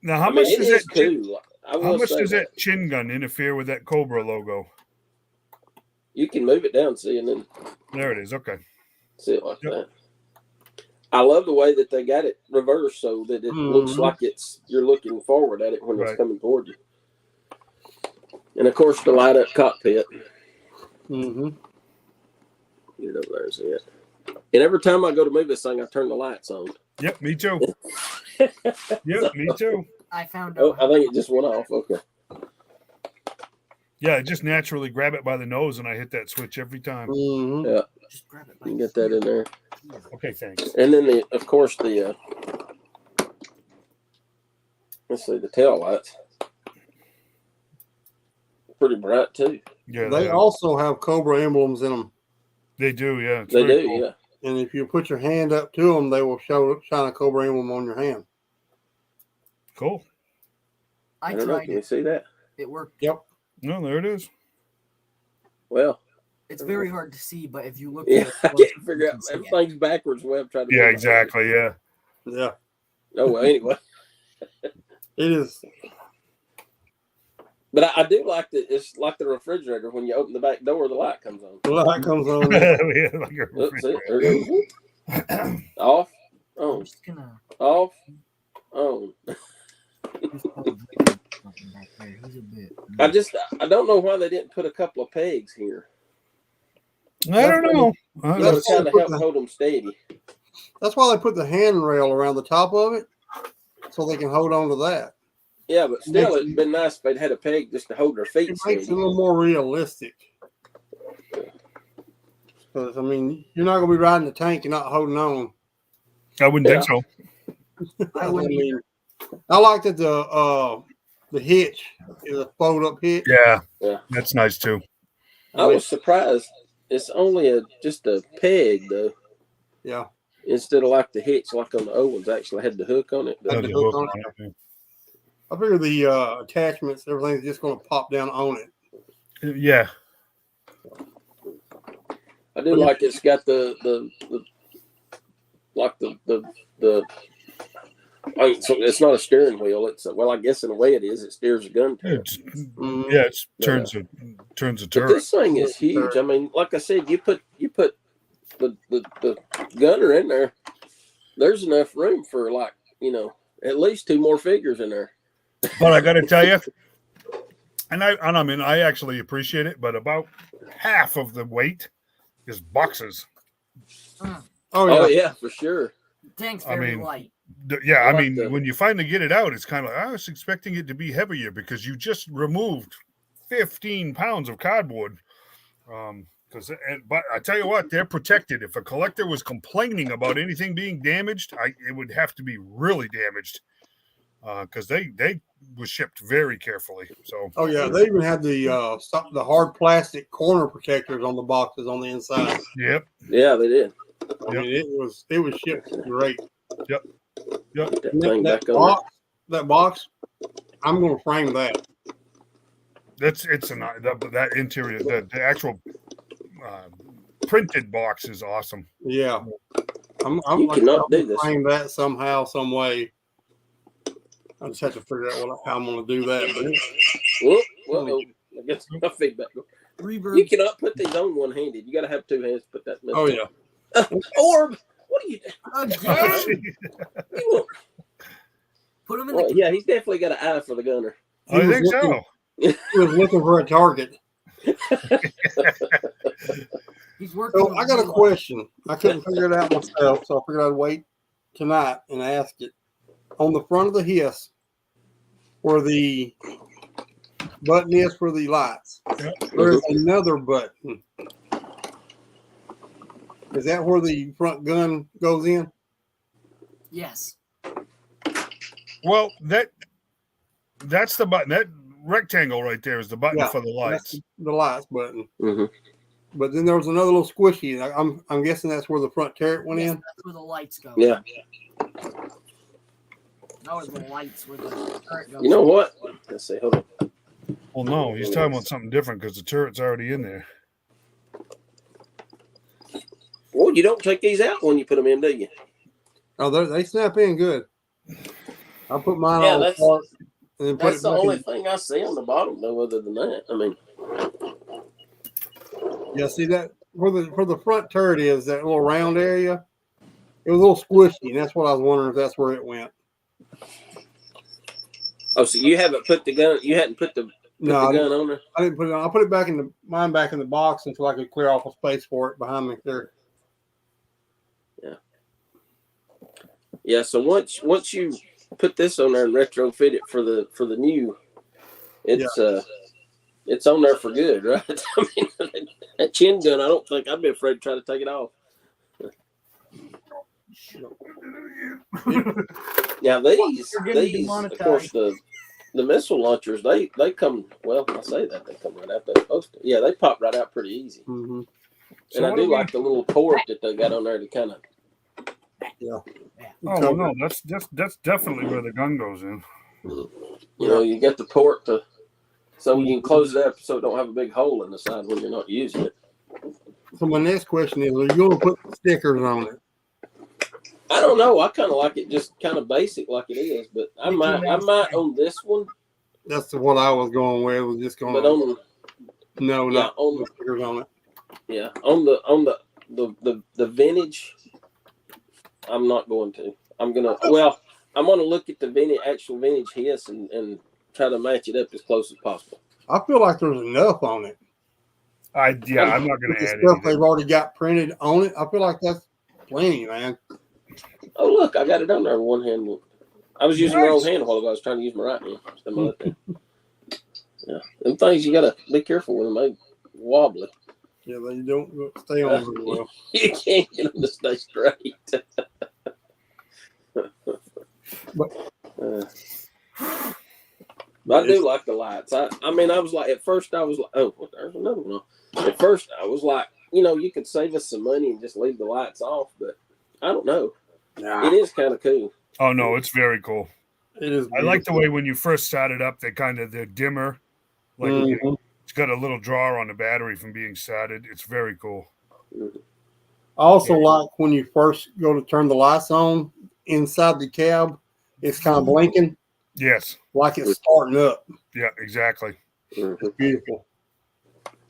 Now, how much does that cool. How much does that chin gun interfere with that Cobra logo? You can move it down, see, and then there it is. Okay. See it like that. I love the way that they got it reversed so that it looks like you're looking forward at it when it's coming toward you. And of course, the light up cockpit. Mm-hmm. Get it over there and see it. And every time I go to move this thing, I turn the lights on. Yep, me too. Yep, me too. I found Oh, out. I think it just went off. Okay. Yeah, I just naturally grab it by the nose and I hit that switch every time. Mm-hmm. Yeah. Just grab it You can get that in there. Okay, thanks. And then, of course, let's see, the tail lights. Pretty bright, too. Yeah, They also have Cobra emblems in them. They do, yeah. It's They very do, cool. yeah. And if you put your hand up to them, they will shine a Cobra emblem on your hand. Cool. I don't know. tried Can you it. see that? It worked. Yep. No, there it is. Well, It's very hard to see, but if you look yeah, I at it, can't figure you out. can see it. Everything's backwards. The way I'm trying to. Yeah, do it. exactly. Yeah. Yeah. Oh, well, anyway. It is. But I do like that. It's like the refrigerator. When you open the back door, the light comes on. The light comes on. Yeah, like a Oops, see, there it goes. Off, I'm on, just gonna. off, on. He's back there. He's a bit. I don't know why they didn't put a couple of pegs here. I don't know. That's To kind of why help hold them steady. That's why they put the handrail around the top of it, so they can hold on to that. Yeah, but still, it'd been nice if they'd had a peg just to hold their feet It makes it a steady. little more realistic. Because I mean, you're not going to be riding the tank and not holding on. I wouldn't think so. I mean, I like that the hitch is a fold up hitch. Yeah. Yeah. That's nice too. I was surprised. It's only just a peg though, Yeah. instead of like the hitch, like on the old ones. Actually had the hook on it. Had the hook on it. I figure the attachments, everything's just going to pop down on it. Yeah. I do like it's got the so it's not a steering wheel. It's I guess in a way it is. It steers a gun turret. Yeah, it turns a But turret. this thing is huge. I mean, like I said, you put the gunner in there. There's enough room for at least two more figures in there. But I got to tell you, and I mean, I actually appreciate it, but about half of the weight is boxes. Oh yeah, for sure. Tank's very light. Yeah, I I like mean, when you finally get it out, it's kind of like, I was expecting it to be heavier because you just removed 15 pounds of cardboard. But I tell you what, they're protected. If a collector was complaining about anything being damaged, it would have to be really damaged because they was shipped very carefully. So Oh yeah, they even had the hard plastic corner protectors on the boxes on the inside. Yep. Yeah, they did. I mean, it was shipped great. Yep. Get that thing back on. That box, I'm going to frame that. That interior, the actual printed box is awesome. Yeah, I'm You cannot do going to this. frame that somehow, some way. I just have to figure out how I'm going to do that. Whoa. I guess my feedback. Reverb. You cannot put these on one handed. You got to have two hands to put that. Oh yeah. Orb, what are you doing? Again? You won't- Put him in Well, the. yeah, he's definitely got an eye for the gunner. I think so. He was looking for a target. He's working. So I got a question. I couldn't figure it out myself, so I figured I'd wait tonight and ask it. On the front of the hiss, where the button is for the lights, there's another button. Is that where the front gun goes in? Yes. Well, that's the button. That rectangle right there is the button for the lights. That's the lights button. Mm-hmm. But then there was another little squishy. I'm guessing that's where the front turret went Yes, in. that's where the lights go. Yeah. That was the lights where the turret goes. You know what? Let's see. Hold on. Well, no, he's talking about something different because the turret's already in there. Well, you don't take these out when you put them in, do you? Oh, they snap in good. I put mine Yeah, on that's- apart and then put That's it the back only in. thing I see on the bottom, though. Other than that, I mean, Yeah, see that where the front turret is, that little round area. It was a little squishy, and that's what I was wondering if that's where it went. oh, so you haven't put the gun? You hadn't put the No, the gun on there? I didn't put it on. I put it back in mine back in the box until I could clear off a space for it behind me there. Yeah. Yeah. So once you put this on there and retrofit it for the new, it's on there for good, right? I mean, that chin gun, I don't think I'd be afraid to try to take it off. Now these of course the missile launchers they come, well, I say that they come right out. They're supposed to. Yeah, they pop right out pretty easy. Mm-hmm. And I do like the little port that they got on there to kind of. Yeah. Oh well, no, that's definitely where the gun goes in. You know, you get the port so you can close it up so it don't have a big hole in the side when you're not using it. So my next question is: are you going to put stickers on it? I don't know. I kind of like it just kind of basic like it is, but I might on this one. That's what I was going with. Was just going. But on not on the stickers on it. Yeah, on the vintage, I'm not going to. I'm gonna look at the actual vintage hiss and try to match it up as close as possible. I feel like there's enough on it. I'm not going to add stuff they've already got printed on it. I feel like that's plenty, man. Oh look, I got it on there one hand. I was using my wrong hand while I was trying to use my right hand. Yeah, them things you gotta be careful with them. They wobbly. Yeah, they don't stay on very well. You can't get them to stay straight. But I do like the lights. I mean, I was like, at first I was like, oh, well, there's another one. At first I was like, you could save us some money and just leave the lights off, but I don't know. It is kind of cool. Oh no, it's very cool. It is. I like the way when you first start it up, they're dimmer. Like it's got a little drawer on the battery from being started. It's very cool. I also like when you first go to turn the lights on inside the cab, it's kind of blinking. Yes. Like it's starting up. Yeah, exactly. It's beautiful.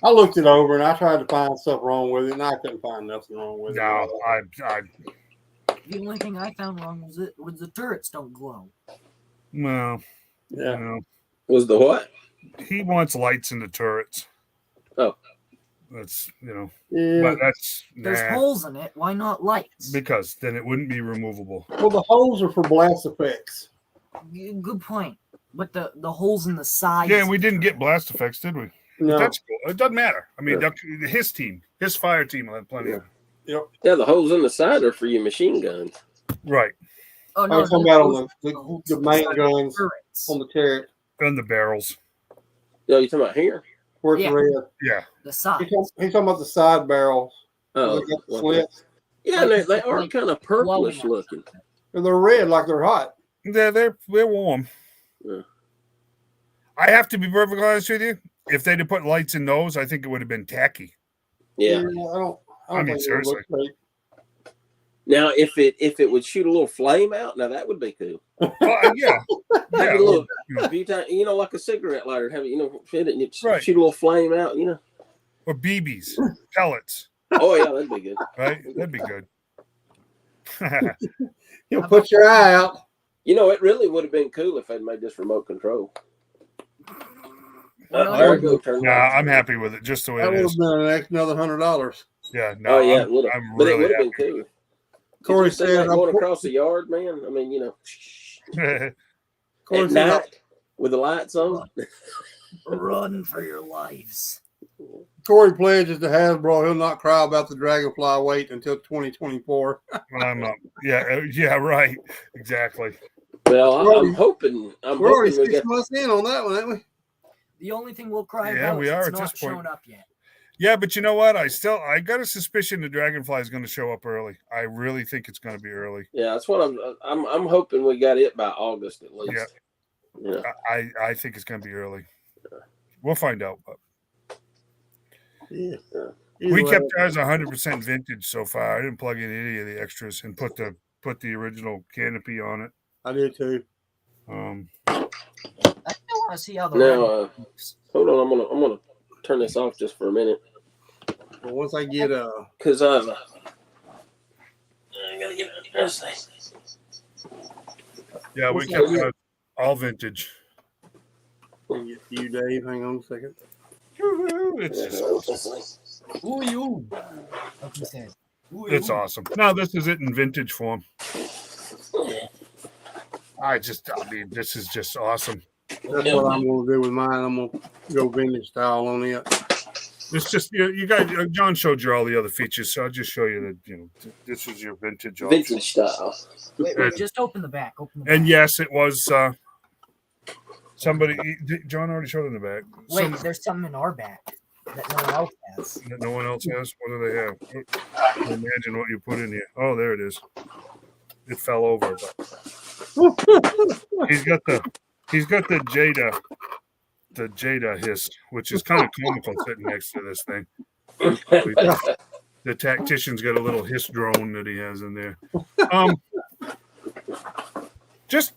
I looked it over and I tried to find stuff wrong with it, and I couldn't find nothing wrong with it. No, the only thing I found wrong was the turrets don't glow. Well, yeah. Was the what? He wants lights in the turrets. Oh. That's, Yeah. but that's... There's holes in it. Why not lights? Because then it wouldn't be removable. Well, the holes are for blast effects. Good point. But the holes in the sides... Yeah, we didn't get blast effects, did we? No. But that's cool. It doesn't matter. I mean, his fire team will have plenty of them. Yep. Yeah, the holes in the side are for your machine guns. Right. Oh, I no, was talking about on the main guns turrets. on the turret. And the barrels. Oh, you talking about here? Where's the red? Yeah. The sides. He's talking about the side barrels. Oh, They got the slits. yeah, they are kind of purplish looking. And they're red like they're hot. They're warm. Yeah. I have to be perfectly honest with you. If they'd have put lights in those, I think it would have been tacky. Yeah. I don't think seriously. it would look Now, if it would shoot a little flame out, now that would be cool. Well, yeah. Maybe a little, like a cigarette lighter. Have fit it and shoot a little flame out. Or BBs, pellets. Oh yeah, that'd be good. Right, that'd be good. You'll put your eye out. It really would have been cool if they'd made this remote control. I'm happy with it just the way that it would is. have been another $100. Yeah, no. Oh yeah, it would have. But it would have been cool. Corey said, going across the yard, man. I mean, Corey at night with the lights on. Run for your lives. Corey pledges to Hasbro he'll not cry about the Dragonfly wait until 2024. I'm not. Yeah, right. Exactly. Well, I'm hoping. We're already 6 months in on that one, ain't we? The only thing we'll cry about is it's not shown up yet. Yeah, but you know what? I got a suspicion the Dragonfly is going to show up early. I really think it's going to be early. Yeah, that's what I'm hoping we got it by August at least. Yeah. I think it's going to be early. We'll find out. But we kept ours 100% vintage so far. I didn't plug in any of the extras and put the original canopy on it. I did too. I still want to see how the now. Hold on, I'm gonna turn this off just for a minute. Well, once I get because I gotta get this thing. Yeah, we kept all vintage. Let me get to you, Dave. Hang on a second. It's just awesome. Ooh, like you said. It's awesome. Now this is it in vintage form. I mean, this is just awesome. That's what I'm going to do with mine. I'm going to go vintage style on it. It's just you guys. John showed you all the other features, so I'll just show you that this is your vintage option. Vintage style. Wait, just open the back. And yes, it was somebody. John already showed in the back. Wait, there's something in our back that no one else has. That no one else has. What do they have? Imagine what you put in here. Oh, there it is. It fell over, but he's got the Jada hiss, which is kind of comical sitting next to this thing. The tactician's got a little hiss drone that he has in there. Just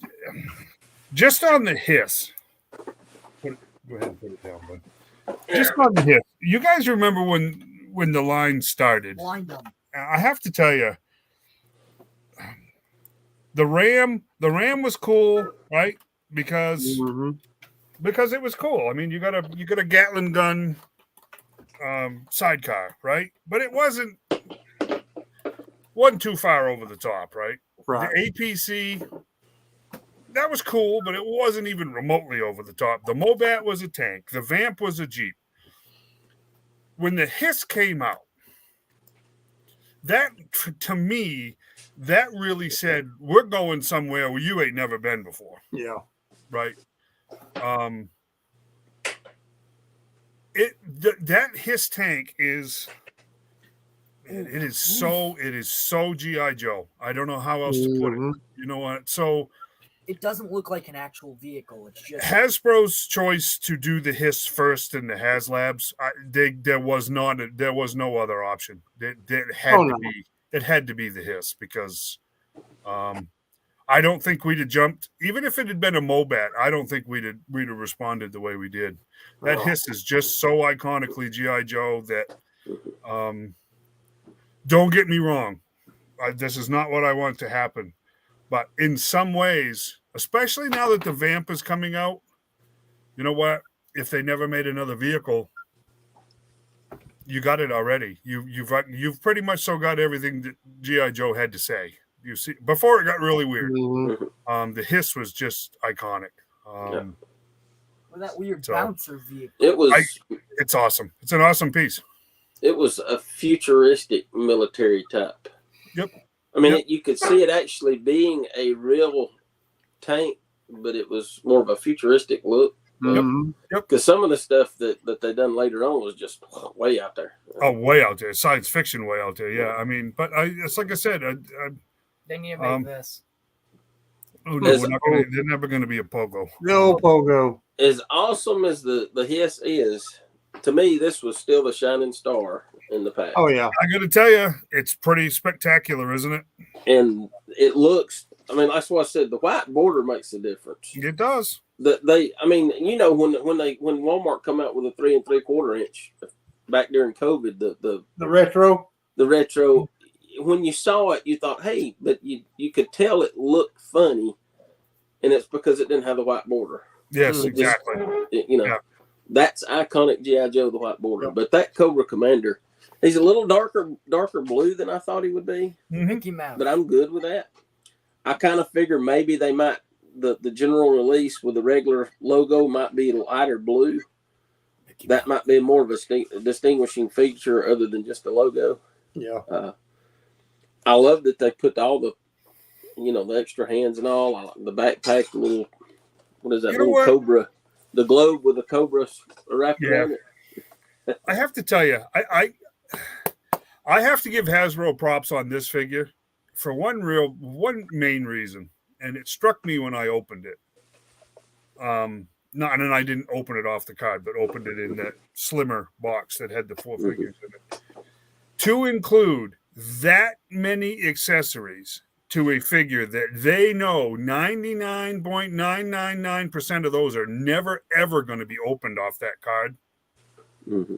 on the hiss. Go ahead and put it down, bud. Just on the hiss. You guys remember when the line started? Blind them. I have to tell you, the Ram was cool, right? Because it was cool. I mean, you got a Gatling gun sidecar, right? But it wasn't too far over the top, right? Right. The APC, that was cool, but it wasn't even remotely over the top. The Mobat was a tank. The Vamp was a Jeep. When the Hiss came out, that, to me, that really said, we're going somewhere where you ain't never been before. Yeah. Right. That Hiss tank is so G.I. Joe. I don't know how else to put it. You know what? So it doesn't look like an actual vehicle. It's just Hasbro's choice to do the Hiss first in the HasLabs. There was no other option. It had to be the Hiss because I don't think we'd have jumped, even if it had been a Mobat. I don't think we'd have responded the way we did. That Hiss is just so iconically G.I. Joe that, don't get me wrong, this is not what I want to happen. But in some ways, especially now that the Vamp is coming out, you know what? If they never made another vehicle, you got it already. You've pretty much so got everything that G.I. Joe had to say. You see, before it got really weird, the Hiss was just iconic. Well, that weird bouncer vehicle. It's awesome. It's an awesome piece. It was a futuristic military type. Yep. I mean, you could see it actually being a real tank, but it was more of a futuristic look. Yep. Because some of the stuff that they done later on was just way out there. Oh, way out there. Science fiction way out there. Yeah. I mean, but it's like I said, they need to make this. Oh, no, they're never going to be a Pogo. No Pogo. As awesome as the Hiss is, to me, this was still the shining star in the pack. Oh, yeah. I got to tell you, it's pretty spectacular, isn't it? And it looks, I mean, that's what I said. The white border makes a difference. It does. When Walmart come out with a 3 3/4 inch back during COVID, the retro, when you saw it, you thought, hey, but you could tell it looked funny, and it's because it didn't have the white border. Yes, exactly. That's iconic G.I. Joe, the white border. Yep. But that Cobra Commander, he's a little darker blue than I thought he would be. Mickey Mouse. But I'm good with that. I kind of figure maybe they might, the general release with the regular logo might be lighter blue. That might be more of a distinguishing feature other than just the logo. Yeah. I love that they put all the, the extra hands and all. I like the backpack, the little, what is that, Cobra, the globe with the Cobra wrapped around it. I have to tell you, I have to give Hasbro props on this figure for one main reason, and it struck me when I opened it. And then I didn't open it off the card, but opened it in that slimmer box that had the 4 figures in it. To include that many accessories to a figure that they know 99.999% of those are never, ever going to be opened off that card. Mm-hmm.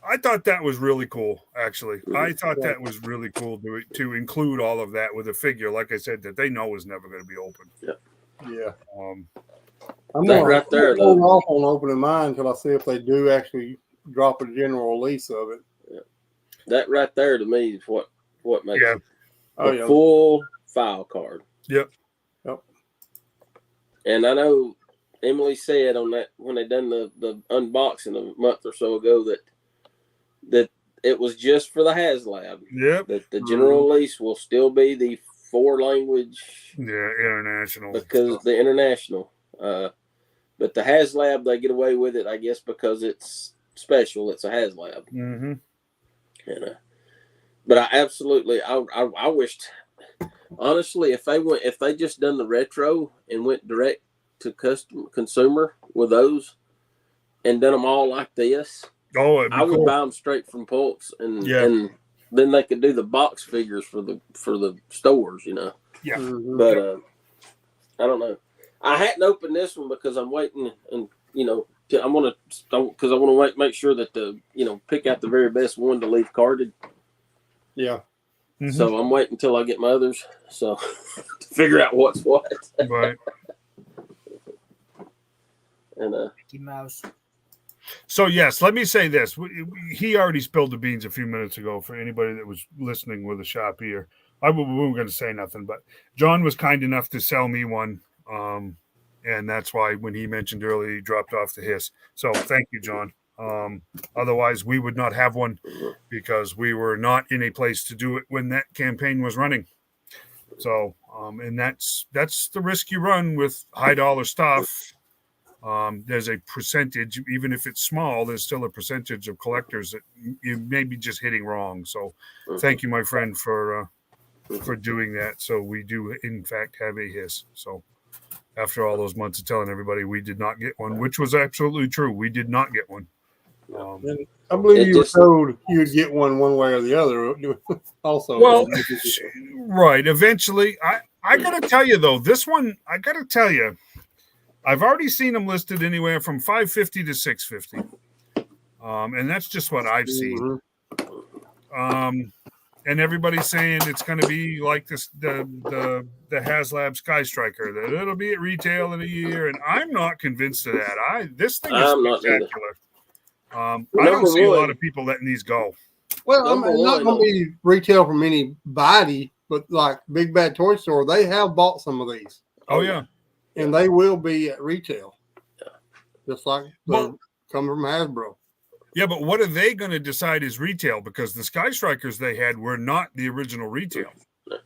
I thought that was really cool, actually. I thought that was really cool to include all of that with a figure, like I said, that they know is never going to be opened. Yeah. I'm That gonna right there, hold though. off on opening mine until I see if they do actually drop a general release of it. That right there to me is what makes Yeah. it Oh a yeah. full file card. Yep. And I know Emily said on that when they done the unboxing a month or so ago that it was just for the HasLab. Yep. That the general release will still be the 4-language. Yeah, international. Because the international. But the HasLab, they get away with it, I guess, because it's special. It's a HasLab. Mm-hmm. And, but I absolutely, I wished, honestly, if they just done the retro and went direct to consumer with those and done them all like this, I would buy them straight from Pulse, and then they could do the box figures for the stores, you know. Yeah. Mm-hmm. But I don't know. I hadn't opened this one because I'm waiting, and you know, I want to make sure that pick out the very best one to leave carded. Yeah. Mm-hmm. So I'm waiting until I get my others, so to figure out what's what. Right. And Mickey Mouse. So yes, let me say this. He already spilled the beans a few minutes ago for anybody that was listening with a sharp ear. We weren't going to say nothing, but John was kind enough to sell me one. And that's why when he mentioned earlier, he dropped off the hiss. So thank you, John. Otherwise, we would not have one because we were not in a place to do it when that campaign was running. So, and that's the risk you run with high dollar stuff. There's a percentage, even if it's small, there's still a percentage of collectors that you may be just hitting wrong. So thank you, my friend, for doing that. So we do, in fact, have a hiss. So after all those months of telling everybody we did not get one, which was absolutely true. We did not get one. I believe you were told you would get one way or the other. Also, well, right. Eventually, I got to tell you though, this one, I got to tell you, I've already seen them listed anywhere from $550 to $650, and that's just what I've seen. And everybody's saying it's going to be like this, the HasLab Sky Striker, that it'll be at retail in a year, and I'm not convinced of that. This thing is spectacular. I don't see a lot of people letting these go. Well, I'm not going to be retail from anybody, but like Big Bad Toy Store, they have bought some of these. Oh yeah, and they will be at retail, just like coming from Hasbro. Yeah, but what are they going to decide is retail? Because the Sky Strikers they had were not the original retail.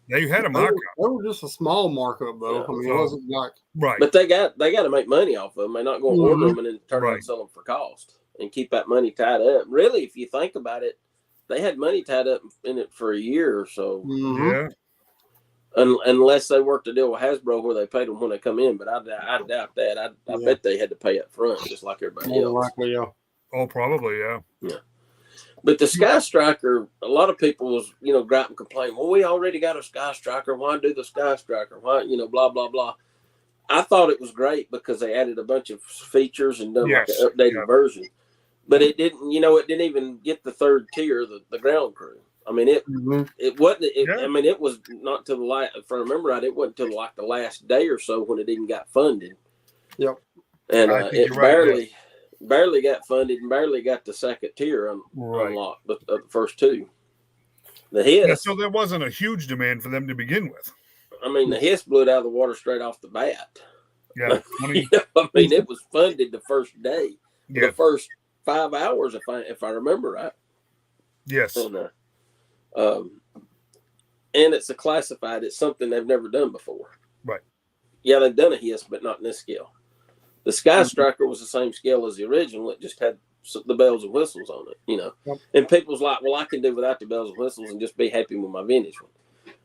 They had a markup. They were just a small markup, though. Yeah. I mean, it wasn't like right. But they got to make money off of them. They're not going to order them and then turn around and sell them for cost and keep that money tied up. Really, if you think about it, they had money tied up in it for a year or so. Yeah. Unless they worked a deal with Hasbro where they paid them when they come in, but I doubt that. I bet they had to pay up front just like everybody else. Likely, yeah. Oh, probably, yeah. Yeah. But the Sky Striker, a lot of people was, gripe and complain, well, we already got a Sky Striker. Why do the Sky Striker? Why, blah, blah, blah. I thought it was great because they added a bunch of features and done like an updated version. But it didn't, it didn't even get the third tier, the ground crew. I mean, it wasn't. I mean, it was not until the last. If I remember right, it wasn't until like the last day or so when it even got funded. Yep. And it barely got funded and barely got the second tier unlocked, but the first two. The hiss. Yeah, so there wasn't a huge demand for them to begin with. I mean, the hiss blew it out of the water straight off the bat. Yeah. I mean, it was funded the first day. Yeah. The first 5 hours, if I remember right. Yes. And it's a classified. It's something they've never done before. Right. Yeah, they've done a hiss, but not in this scale. The Sky Striker was the same scale as the original. It just had the bells and whistles on it, Yep. And people's like, well, I can do without the bells and whistles and just be happy with my vintage one.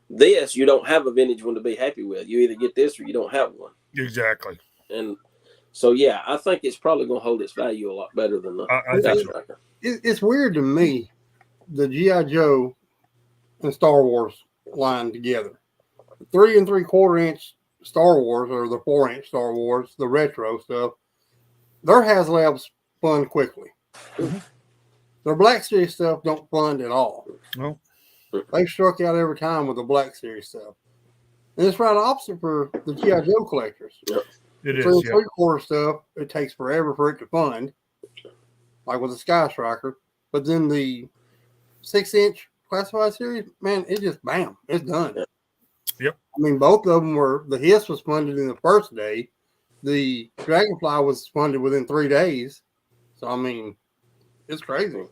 This, you don't have a vintage one to be happy with. You either get this or you don't have one. Exactly. And so, yeah, I think it's probably going to hold its value a lot better than the Sky Striker. It's weird to me, the G.I. Joe and Star Wars line together. The 3 3/4 inch Star Wars or the 4-inch Star Wars, the retro stuff, their HasLabs fund quickly. Mm-hmm. Their Black Series stuff don't fund at all. No. They've struck out every time with the Black Series stuff. And it's right opposite for the G.I. Joe collectors. Yep. It the is. 3 and Yeah. 3/4 stuff, it takes forever for it to fund, like with the Sky Striker. But then the 6-inch classified series, man, it just bam, it's done. Yep. I mean, both of them were, the Hiss was funded in the first day. The Dragonfly was funded within 3 days. So, I mean, it's crazy.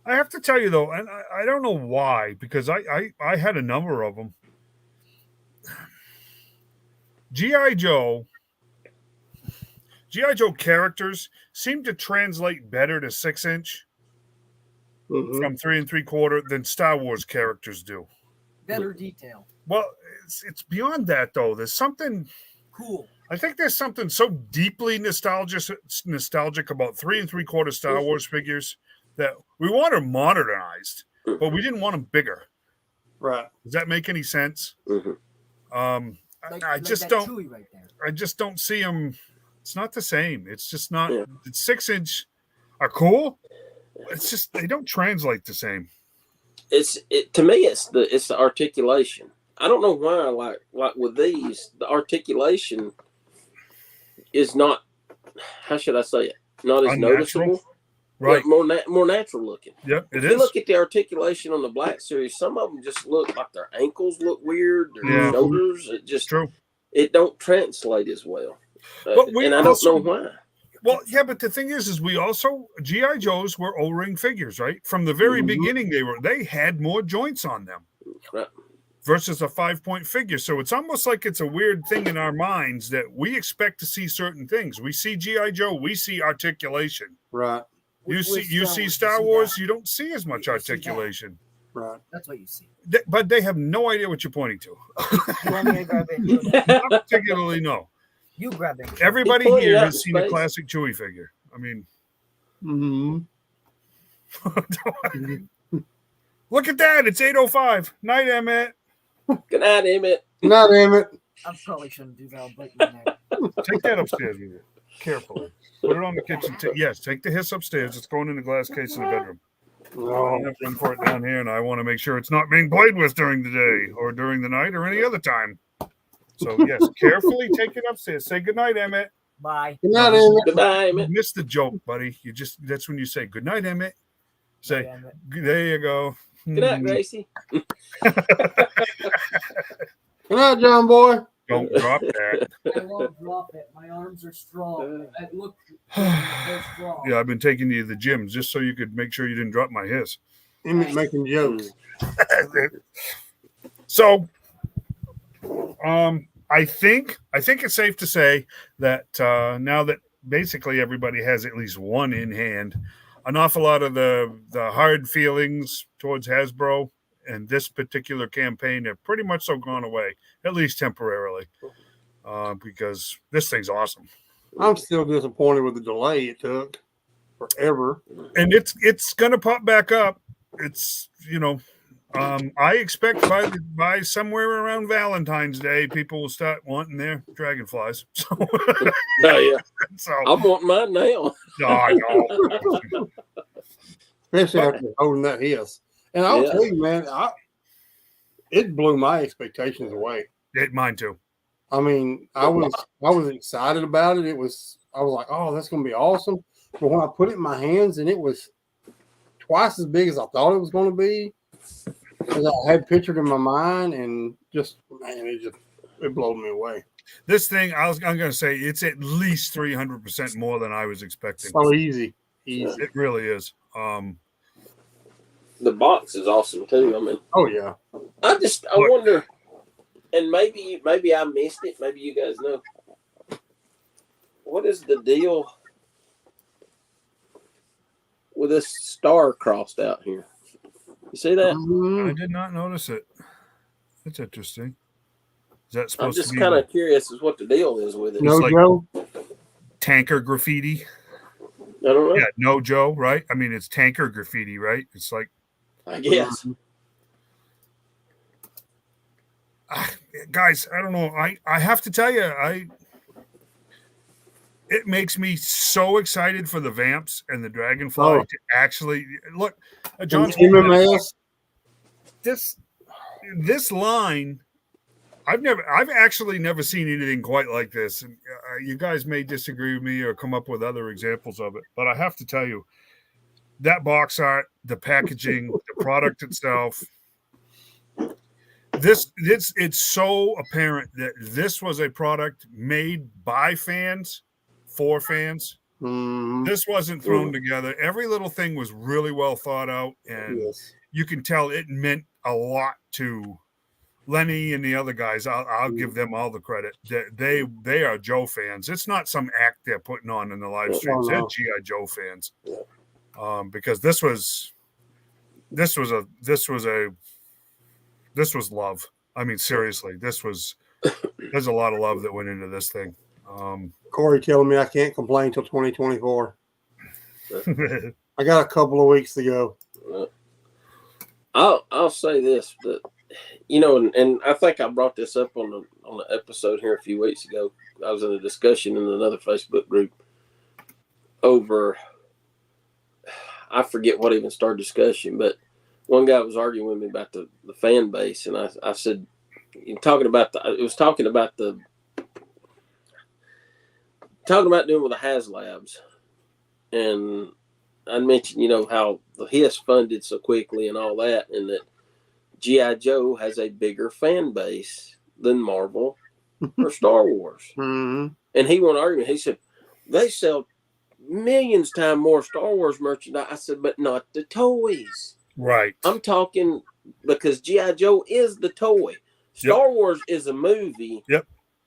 I have to tell you though, and I don't know why, because I had a number of them. G.I. Joe characters seem to translate better to 6-inch from 3 3/4 than Star Wars characters do. Better detail. Well, it's beyond that though. There's something cool. I think there's something so deeply nostalgic about 3 3/4 Star Wars figures that we want them modernized, but we didn't want them bigger. Right. Does that make any sense? I just don't. Right there. I just don't see them. It's not the same. It's just not. Yeah. 6-inch are cool. It's just they don't translate the same. To me. It's the articulation. I don't know why. Like with these, the articulation is not. How should I say it? Not as unnatural. Noticeable. Right. More natural looking. Yep, it if is. You look at the articulation on the Black Series, some of them just look like their ankles look weird, their shoulders. It just true. It don't translate as well. And I don't know why. Well, yeah, but the thing is we also G.I. Joes were O-ring figures, right? From the very beginning, they had more joints on them. Right. Versus a 5-point figure. So it's almost like it's a weird thing in our minds that we expect to see certain things. We see G.I. Joe, we see articulation. Right. You see Star Wars, you don't see as much articulation. Right. That's what you see. But they have no idea what you're pointing to. You want me to grab it? Not particularly, no. You grab it. Everybody here has seen a classic Chewie figure. I mean, look at that. It's 8:05. Night, Emmeett. Good night, Emmeett. Good night, Emmeett. I probably shouldn't do that. I'll break my neck. Take that upstairs with you. Carefully. Put it on the kitchen. Yes, take the Hiss upstairs. It's going in the glass case in the bedroom. I don't have room for it down here, and I want to make sure it's not being played with during the day or during the night or any other time. So, yes, carefully take it upstairs. Say good night, Emmeett. Bye. Good night, Emmeett. Good night, Emmeett. You missed the joke, buddy. That's when you say good night, Emmeett. Say, there you go. Good night, Gracie. Good night, John boy. Don't drop that. I won't drop it. My arms are strong. I look strong. Yeah, I've been taking you to the gyms just so you could make sure you didn't drop my Hiss. Emmeett making jokes. So, I think it's safe to say that now that basically everybody has at least one in hand, an awful lot of the hard feelings towards Hasbro and this particular campaign have pretty much so gone away, at least temporarily, because this thing's awesome. I'm still disappointed with the delay it took forever. And it's going to pop back up. It's, I expect by somewhere around Valentine's Day, people will start wanting their dragonflies. So, yeah. So I'm wanting mine now. I know. Especially after holding that Hiss. And I'll tell you, man, it blew my expectations away. Mine too. I mean, I was excited about it. I was like, oh, that's going to be awesome. But when I put it in my hands and it was twice as big as I thought it was going to be, as I had pictured in my mind, and just, man, it blew me away. This thing, I'm going to say it's at least 300% more than I was expecting. So easy. It really is. The box is awesome too. I mean, oh yeah. I wonder, and maybe I missed it. Maybe you guys know. What is the deal with this star crossed out here? You see that? I did not notice it. That's interesting. Is that supposed to be? I'm just kind of curious as what the deal is with it. No, like Joe? Tanker graffiti. I don't know. Yeah, no Joe, right? I mean, it's tanker graffiti, right? It's like, I guess. Guys, I don't know. I have to tell you, it makes me so excited for the Vamps and the Dragonfly to actually look. John, MMS. This line I've actually never seen anything quite like this. And you guys may disagree with me or come up with other examples of it, but I have to tell you, that box art, the packaging, the product itself, it's so apparent that this was a product made by fans for fans. This wasn't thrown together. Every little thing was really well thought out, and you can tell it meant a lot to Lenny and the other guys. I'll give them all the credit. They are Joe fans. It's not some act they're putting on in the live streams. They're GI Joe fans. Because this was love. I mean, seriously, there's a lot of love that went into this thing. Corey telling me I can't complain till 2024. I got a couple of weeks to go. I'll say this, but and I think I brought this up on the episode here a few weeks ago. I was in a discussion in another Facebook group over, I forget what even started discussion, but one guy was arguing with me about the fan base, and I said, talking about doing with the HasLabs, and I mentioned, how the HIS funded so quickly and all that, and that G.I. Joe has a bigger fan base than Marvel or Star Wars. And he went arguing. He said, they sell millions times more Star Wars merchandise. I said, but not the toys. Right. I'm talking because G.I. Joe is the toy. Star Wars is a movie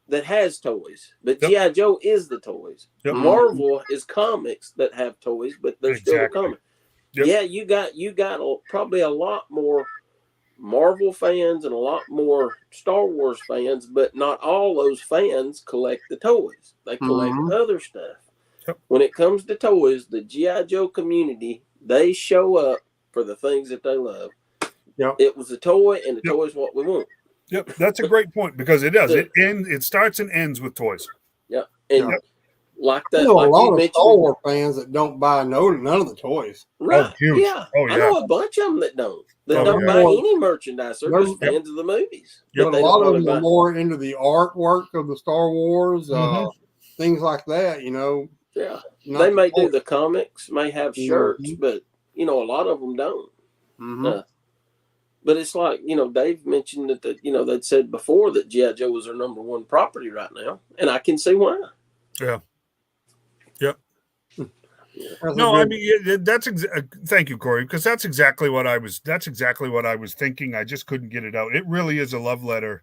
that has toys, but G.I. Joe is the toys. Marvel is comics that have toys, but they're still comics. Yeah, you got probably a lot more Marvel fans and a lot more Star Wars fans, but not all those fans collect the toys. They collect other stuff. When it comes to toys, the G.I. Joe community, they show up for the things that they love. It was a toy, and the toy is what we want. That's a great point, because it does. It starts and ends with toys. And like that, a lot of Star Wars fans that don't buy none of the toys. Right? Oh, huge. I know a bunch of them that don't. They don't buy any merchandise. They're just fans of the movies. But a lot of them are more into the artwork of the Star Wars, things like that. They may do the comics, may have shirts, but a lot of them don't. But it's like, Dave mentioned that they'd said before that G.I. Joe was their number one property right now, and I can see why. No, I mean, thank you, Corey, because that's exactly what I was thinking. I just couldn't get it out. It really is a love letter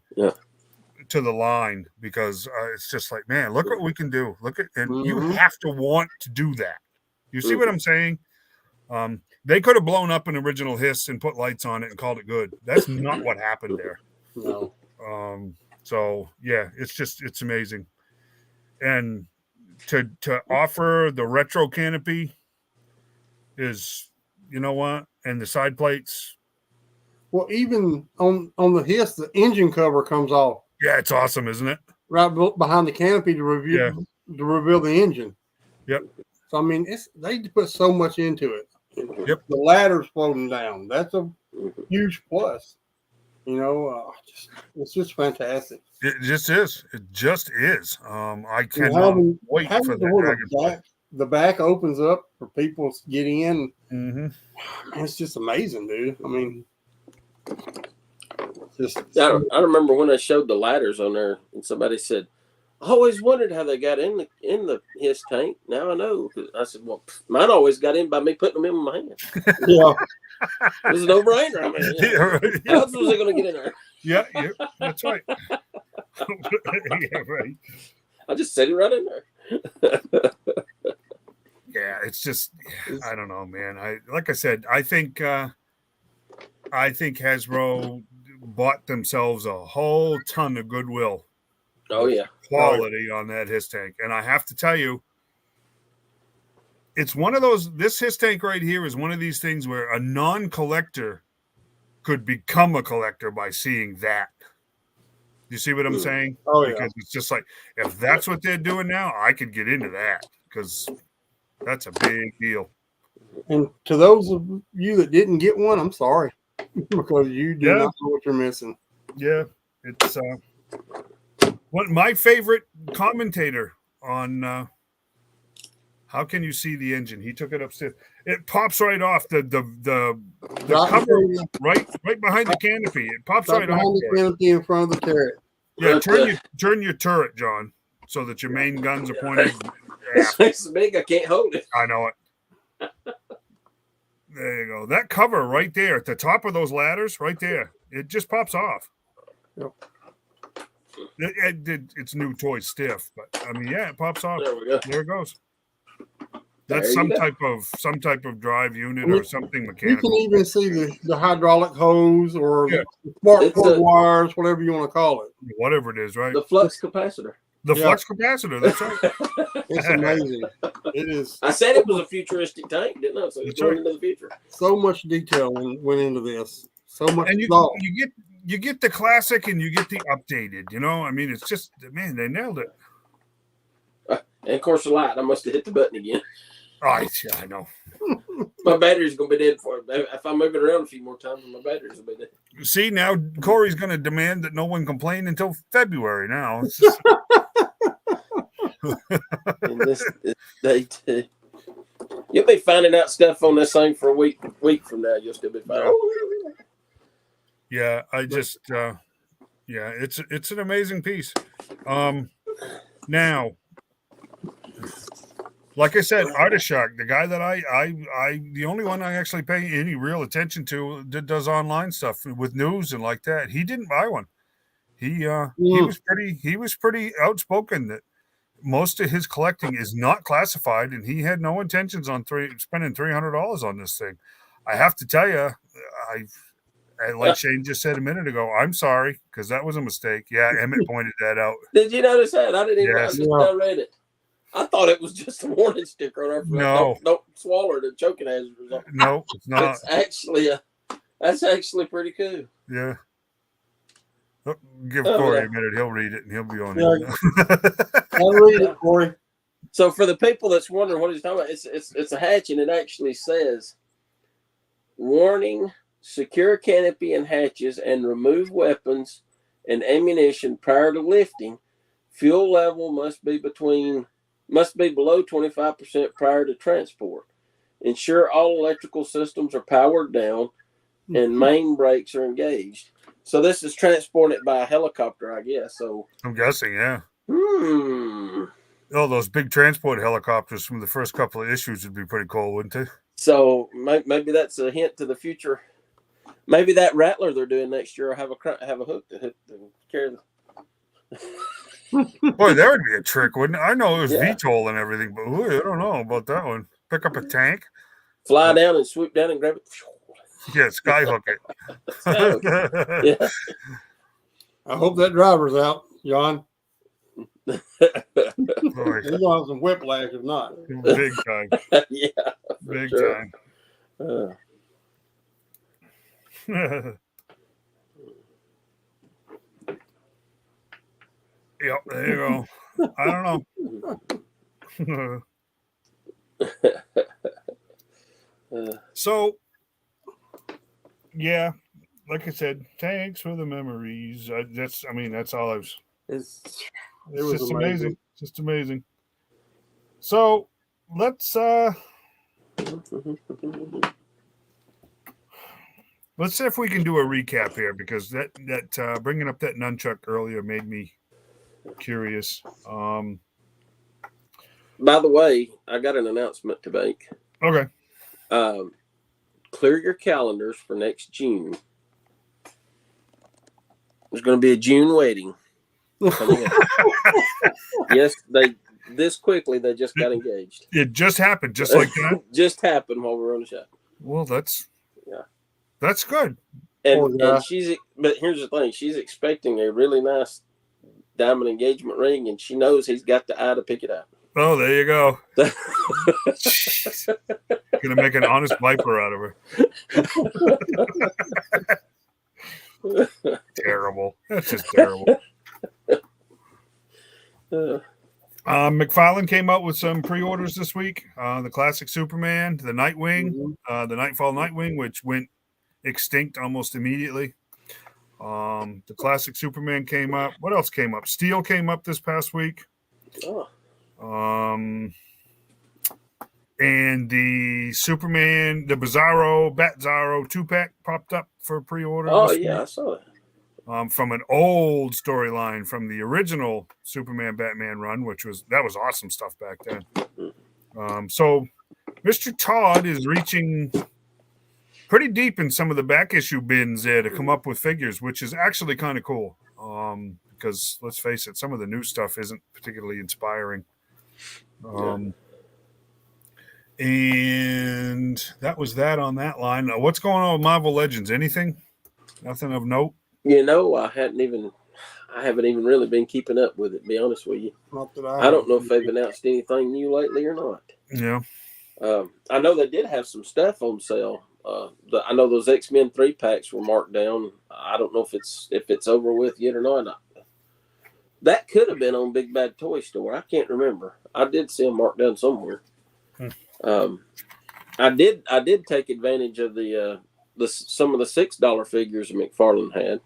to the line, because it's just like, man, look what we can do. And you have to want to do that. You see what I'm saying? They could have blown up an original HIS and put lights on it and called it good. That's not what happened there. No. So yeah, it's amazing. And to offer the retro canopy is, and the side plates. Well, even on the HIS, the engine cover comes off. Yeah, it's awesome, isn't it? Right behind the canopy to reveal the engine. So I mean, they put so much into it. The ladder's floating down. That's a huge plus. It's just fantastic. It just is. I cannot wait for that. The back opens up for people to get in. It's just amazing, dude. I mean, I remember when I showed the ladders on there, and somebody said, "I always wondered how they got in the HIS tank. Now I know." I said, "Well, mine always got in by me putting them in my hand." It was a no-brainer. I mean, how else was they going to get in there? Yeah, that's right. Right. I just set it right in there. Yeah, it's just, I don't know, man. Like I said, I think Hasbro bought themselves a whole ton of goodwill. Oh yeah, quality on that HIS tank, and I have to tell you, it's one of those. This HIS tank right here is one of these things where a non-collector could become a collector by seeing that. You see what I'm saying? Oh, because it's just like, if that's what they're doing now, I could get into that, because that's a big deal. And to those of you that didn't get one, I'm sorry, because you do not know what you're missing. Yeah, it's What my favorite commentator on How Can You See the Engine? He took it upstairs. It pops right off the cover right behind the canopy. It pops right off the canopy in front of the turret. Yeah, turn your turret, John, so that your main guns are pointed. It's so big I can't hold it. I know it. There you go. That cover right there at the top of those ladders, right there. It just pops off. Yep. It's new toy stiff, but I mean, yeah, it pops off. There we go. There it goes. That's some type of drive unit or something mechanical. You can even see the hydraulic hose or smart cord wires, whatever you want to call it. Whatever it is, right? The flux capacitor. The flux capacitor. That's right. It's amazing. It is. I said it was a futuristic tank, didn't I? So it's going into the future. So much detail went into this. So much. And you get the classic and you get the updated. You know, I mean, it's just, man, they nailed it. And of course, the light. I must have hit the button again. Oh, yeah, I know. My battery's going to be dead for it. If I move it around a few more times, my battery's will be dead. See, now Corey's going to demand that no one complain until February now. It's just... In this day too. You'll be finding out stuff on this thing for a week from now. You'll still be finding out. Yeah, I just it's an amazing piece. Now, like I said, Artishark, the guy that I the only one I actually pay any real attention to that does online stuff with news and like that. He didn't buy one. He was pretty outspoken that most of his collecting is not classified, and he had no intentions on spending $300 on this thing. I have to tell you, like Shane just said a minute ago, I'm sorry because that was a mistake. Yeah, Emmeett pointed that out. Did you notice that? I didn't even. I just read it. I thought it was just a warning sticker on there. No, don't swallow it. A choking hazard or something. No, it's not. That's actually pretty cool. Yeah. Give Corey a minute. He'll read it and he'll be on it. I'll read it, Corey. So for the people that's wondering what he's talking about, it's a hatch, and it actually says, "Warning: secure canopy and hatches, and remove weapons and ammunition prior to lifting. Fuel level must be below 25% prior to transport. Ensure all electrical systems are powered down, and main brakes are engaged." So this is transported by a helicopter, I guess. So I'm guessing, yeah. Oh, those big transport helicopters from the first couple of issues would be pretty cool, wouldn't they? So maybe that's a hint to the future. Maybe that Rattler they're doing next year will have a hook to carry the. Boy, that would be a trick, wouldn't it? I know it was VTOL and everything, but I don't know about that one. Pick up a tank, fly down and swoop down and grab it. Yeah, skyhook it. Yeah. I hope that driver's out, John. Boy. He's gonna have some whiplash if not. Big time. Yeah. Big time. Yep, there you go. I don't know. So, yeah, like I said, thanks for the memories. That's all I was. It's just amazing. Just amazing. So let's see if we can do a recap here, because that bringing up that nunchuck earlier made me curious. By the way, I got an announcement to make. Okay. Clear your calendars for next June. There's going to be a June wedding. Yes, they just got engaged. It just happened, just like that. Just happened while we were on the shop. Well, that's good. And but here's the thing: she's expecting a really nice diamond engagement ring, and she knows he's got the eye to pick it out. Oh, there you go. Gonna make an honest viper out of her. Terrible. That's just terrible. McFarlane came out with some pre-orders this week. The classic Superman, the Nightwing, the Nightfall Nightwing, which went extinct almost immediately. The classic Superman came up. What else came up? Steel came up this past week. Oh. And the Superman, the Bizarro, Bat Zorro 2-pack popped up for pre-order. Oh, this yeah, week. I saw it. From an old storyline from the original Superman Batman run, that was awesome stuff back then. So Mr. Todd is reaching pretty deep in some of the back issue bins there to come up with figures, which is actually kind of cool. Because let's face it, some of the new stuff isn't particularly inspiring. And that was that on that line. What's going on with Marvel Legends? Anything? Nothing of note? I haven't even really been keeping up with it, to be honest with you. Not that I don't know if they've announced anything new lately or not. Yeah. I know they did have some stuff on sale. I know those X-Men 3-packs were marked down. I don't know if it's over with yet or not. That could have been on Big Bad Toy Store. I can't remember. I did see them marked down somewhere. I did take advantage of some of the $6 figures McFarlane had.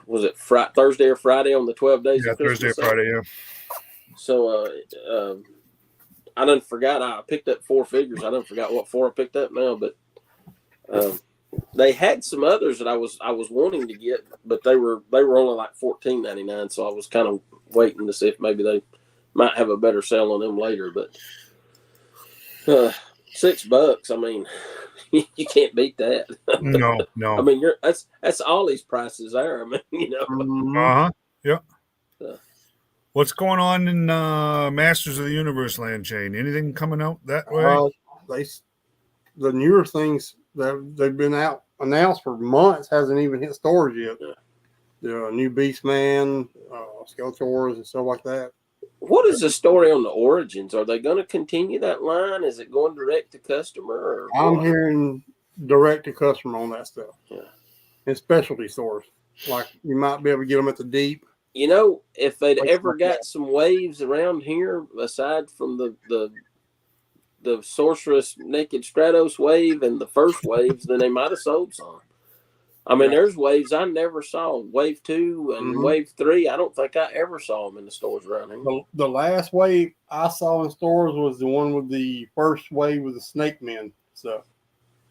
Was it Thursday or Friday on the 12 days of Christmas? Thursday or Friday, yeah. So I done forgot. I picked up 4 figures. I done forgot what 4 I picked up now, but they had some others that I was wanting to get, but they were only like $14.99. So I was kind of waiting to see if maybe they might have a better sale on them later. But $6, I mean, you can't beat that. No. I mean, that's all these prices there. I mean, Yeah. What's going on in Masters of the Universe land chain? Anything coming out that way? The newer things that they've been out announced for months hasn't even hit stores yet. Yeah. The new Beastman, Skeletors, and stuff like that. What is the story on the Origins? Are they going to continue that line? Is it going direct to customer? Or I'm hearing direct to customer on that stuff. Yeah. In specialty stores. Like you might be able to get them at the Deep. If they'd ever got some waves around here, aside from the Sorceress Naked Stratos wave and the first waves, then they might have sold some. I mean, there's waves I never saw. Wave 2 and Wave 3, I don't think I ever saw them in the stores around here. The last wave I saw in stores was the one with the first wave with the Snake Men stuff.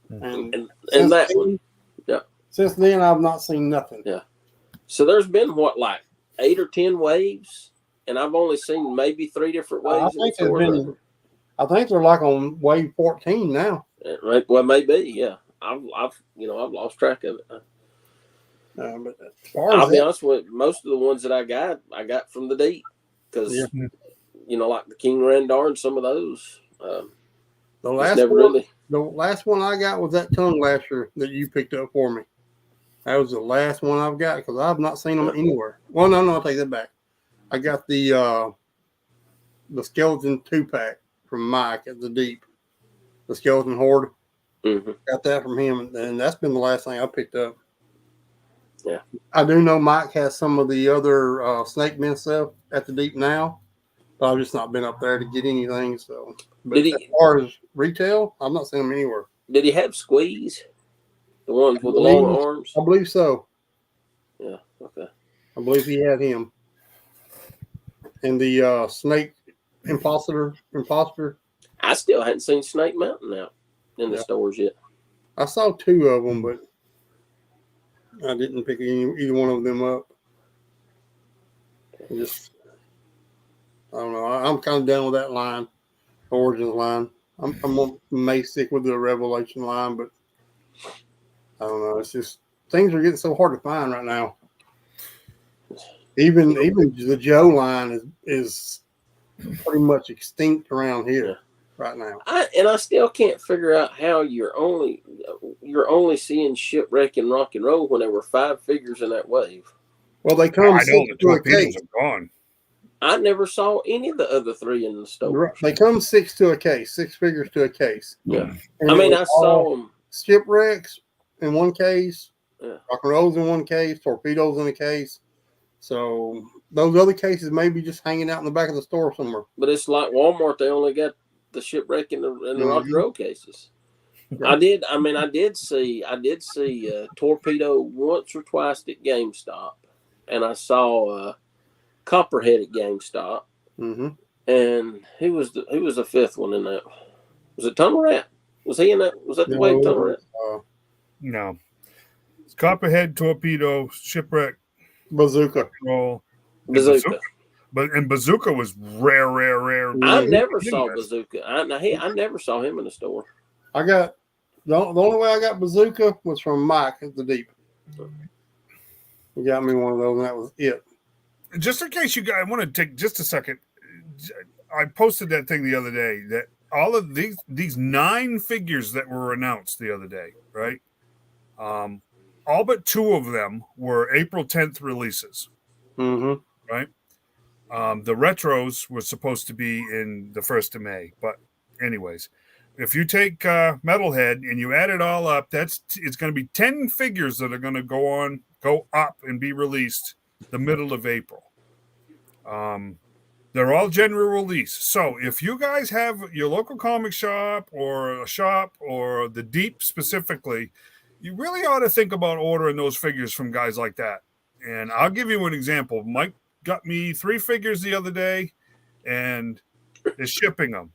And that one. Yeah. Since then, I've not seen nothing. Yeah. So there's been, like 8 or 10 waves, and I've only seen maybe 3 different waves in the stores. I think they're like on wave 14 now. Right. Well, maybe, yeah. I've lost track of it. But I'll be honest with you, most of the ones that I got from the Deep because like the King Randar and some of those. The last one I got was that tongue lasher that you picked up for me. That was the last one I've got because I've not seen them anywhere. Well, no, I'll take that back. I got the Skeleton 2-pack from Mike at the Deep, the Skeleton Horde. Mm-hmm. Got that from him, and that's been the last thing I picked up. Yeah, I do know Mike has some of the other Snake Men stuff at the Deep now, but I've just not been up there to get anything. So, but as far as retail, I'm not seeing them anywhere. Did he have Squeeze? The ones with the long arms? I believe so. Yeah, okay. I believe he had him. And the Snake Imposter. I still hadn't seen Snake Mountain out in the stores yet. I saw 2 of them, but I didn't pick either one of them up. I don't know. I'm kind of done with that line, Origins line. I may stick with the Revelation line, but I don't know. It's just things are getting so hard to find right now. Even the Joe line is pretty much extinct around here right now. I still can't figure out how you're only seeing Shipwreck and Rock and Roll when there were 5 figures in that wave. Well, they come I know the to a torpedoes case. are gone. I never saw any of the other 3 in the store. They come 6 to a case, 6 figures to a case. Yeah, and I mean, I saw them. Shipwrecks in one case, Yeah. Rock and Rolls in one case, torpedoes in a case. So those other cases may be just hanging out in the back of the store somewhere. But it's like Walmart; they only got the Shipwreck and the Rock and Roll cases. I did. I mean, I did see Torpedo once or twice at GameStop, and I saw Copperhead at GameStop. Mm-hmm. And who was the fifth one in that? Was it Tunnel Rat? Was he in that? Was that the way Tunnel Rat? No. It's Copperhead, Torpedo, Shipwreck, Bazooka. Roll, Bazooka. And Bazooka was rare. I never saw Bazooka. I never saw him in the store. I got the only way I got Bazooka was from Mike at the Deep. He got me one of those, and that was it. Just in case you guys want to take just a second, I posted that thing the other day that all of these 9 figures that were announced the other day, right? All but 2 of them were April 10th releases, Mm-hmm. right? The retros were supposed to be in the 1st of May, but anyways, if you take Metalhead and you add it all up, it's going to be 10 figures that are going to go up and be released the middle of April. They're all general release. So if you guys have your local comic shop or a shop or the Deep specifically, you really ought to think about ordering those figures from guys like that. And I'll give you an example. Mike got me 3 figures the other day, and is shipping them.